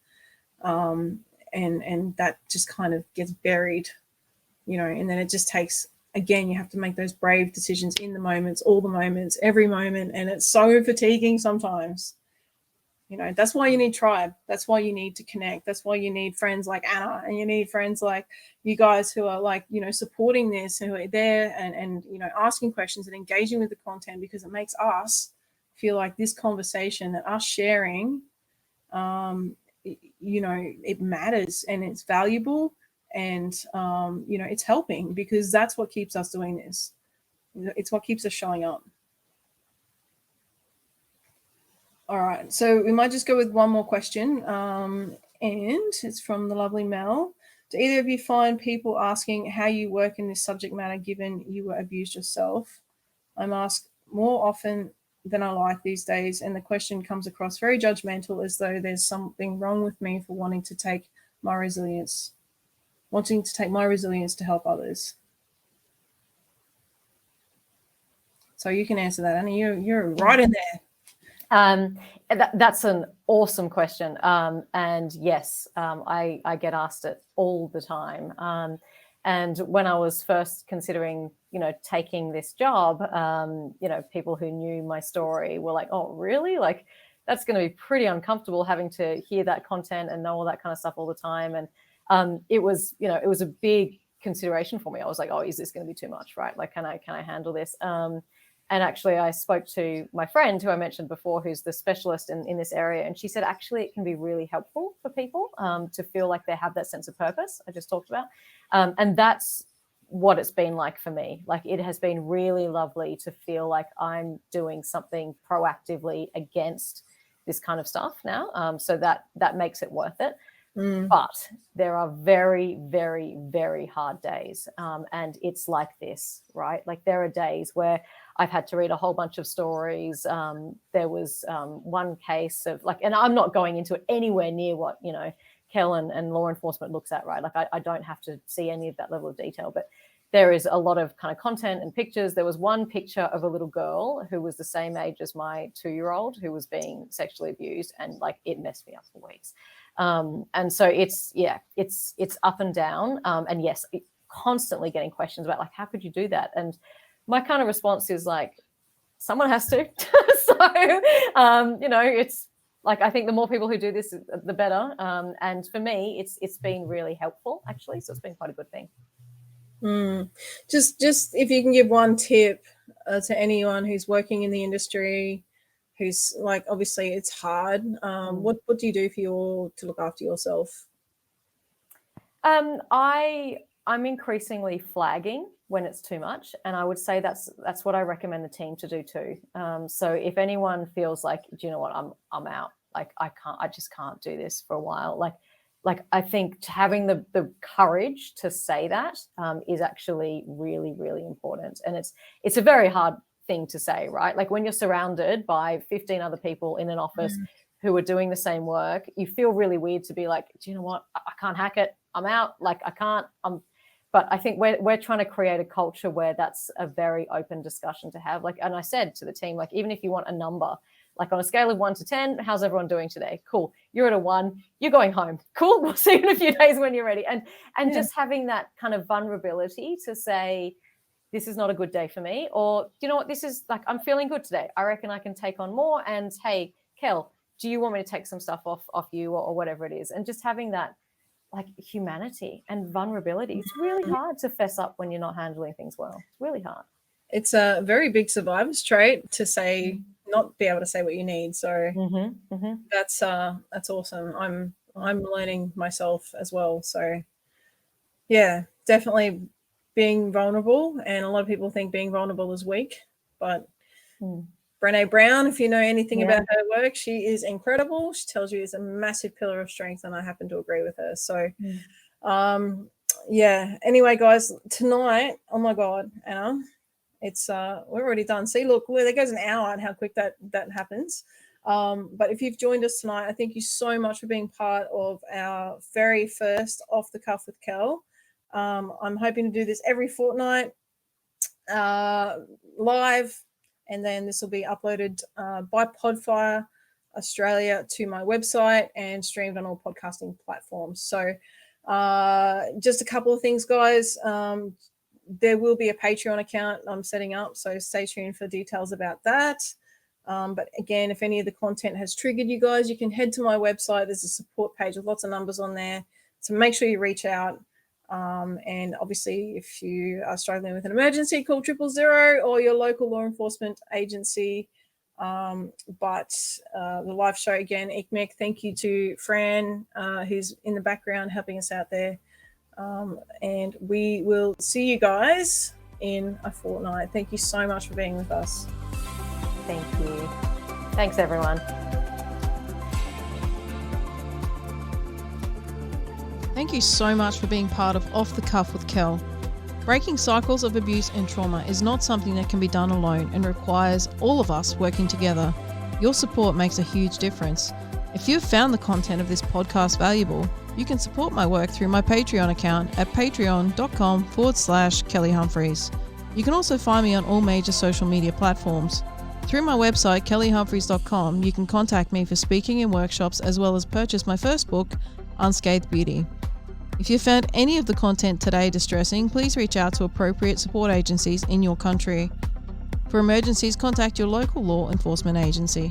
And that just kind of gets buried, you know, and then it just takes, again, you have to make those brave decisions in the moments, all the moments, every moment. And it's so fatiguing sometimes. You know, that's why you need tribe. That's why you need to connect. That's why you need friends like Anna, and you need friends like you guys who are, like, you know, supporting this, who are there and you know, asking questions and engaging with the content, because it makes us feel like this conversation that us sharing, you know, it matters and it's valuable, and you know, it's helping, because that's what keeps us doing this. It's what keeps us showing up. All right, so we might just go with one more question, and it's from the lovely Mel. Do either of you find people asking how you work in this subject matter, given you were abused yourself? I'm asked more often than I like these days, and the question comes across very judgmental, as though there's something wrong with me for wanting to take my resilience to help others. So you can answer that, Anna. You're right in there. That's an awesome question. And yes, I get asked it all the time. And when I was first considering, you know, taking this job, you know, people who knew my story were like, oh, really? Like, that's going to be pretty uncomfortable, having to hear that content and know all that kind of stuff all the time. And it was, you know, it was a big consideration for me. I was like, oh, is this going to be too much, right? Like, can I handle this? And actually, I spoke to my friend who I mentioned before, who's the specialist in this area. And she said, actually, it can be really helpful for people to feel like they have that sense of purpose I just talked about. And that's what it's been like for me. Like, it has been really lovely to feel like I'm doing something proactively against this kind of stuff now. So that makes it worth it. But there are very, very, very hard days. And it's like this, right? Like, there are days where I've had to read a whole bunch of stories. There was one case of, like, and I'm not going into it anywhere near what, you know, Kel and law enforcement looks at, right? Like, I don't have to see any of that level of detail, but there is a lot of kind of content and pictures. There was one picture of a little girl who was the same age as my 2-year-old who was being sexually abused, and like, it messed me up for weeks. And so it's up and down. And yes, constantly getting questions about, like, how could you do that? And my kind of response is like, someone has to. So, you know, it's like, I think the more people who do this, the better. And for me, it's been really helpful, actually. So it's been quite a good thing. Just if you can give one tip to anyone who's working in the industry, who's like, obviously it's hard. What do you do to look after yourself? I'm increasingly flagging when it's too much, and I would say that's what I recommend the team to do too. So if anyone feels like, do you know what, I'm out, like, I just can't do this for a while, like I think having the courage to say that is actually really, really important. And it's a very hard thing to say, right? Like, when you're surrounded by 15 other people in an office who are doing the same work, you feel really weird to be like, do you know what? I can't hack it. I'm out. Like I can't. But I think we're trying to create a culture where that's a very open discussion to have. Like, and I said to the team, like, even if you want a number, like on a scale of 1 to 10, how's everyone doing today? Cool. You're at a 1. You're going home. Cool. We'll see you in a few days when you're ready. And just having that kind of vulnerability to say, this is not a good day for me, or you know what, this is like, I'm feeling good today. I reckon I can take on more. And hey, Kel, do you want me to take some stuff off you or whatever it is? And just having that like humanity and vulnerability. It's really hard to fess up when you're not handling things well. It's really hard. It's a very big survivor's trait to say, not be able to say what you need. So that's awesome. I'm learning myself as well. So yeah, definitely being vulnerable. And a lot of people think being vulnerable is weak, but Brené Brown, if you know anything about her work, she is incredible. She tells you it's a massive pillar of strength, and I happen to agree with her. So, Anyway, guys, tonight, oh my God, Anna, it's we're already done. See, look, there goes an hour and how quick that happens. But if you've joined us tonight, I thank you so much for being part of our very first Off the Cuff with Kel. I'm hoping to do this every fortnight live. And then this will be uploaded by Podfire Australia to my website and streamed on all podcasting platforms. So just a couple of things, guys. There will be a Patreon account I'm setting up, so stay tuned for details about that. But again, if any of the content has triggered you guys, you can head to my website. There's a support page with lots of numbers on there. So make sure you reach out. And obviously, if you are struggling with an emergency, call 000 or your local law enforcement agency. But the live show again, ICMEC, thank you to Fran, who's in the background helping us out there. And we will see you guys in a fortnight. Thank you so much for being with us. Thank you. Thanks, everyone. Thank you so much for being part of Off the Cuff with Kel. Breaking cycles of abuse and trauma is not something that can be done alone and requires all of us working together. Your support makes a huge difference. If you've found the content of this podcast valuable, you can support my work through my Patreon account at patreon.com/Kelly Humphries. You can also find me on all major social media platforms. Through my website, kellyhumphries.com, you can contact me for speaking and workshops as well as purchase my first book, Unscathed Beauty. If you found any of the content today distressing, please reach out to appropriate support agencies in your country. For emergencies, contact your local law enforcement agency.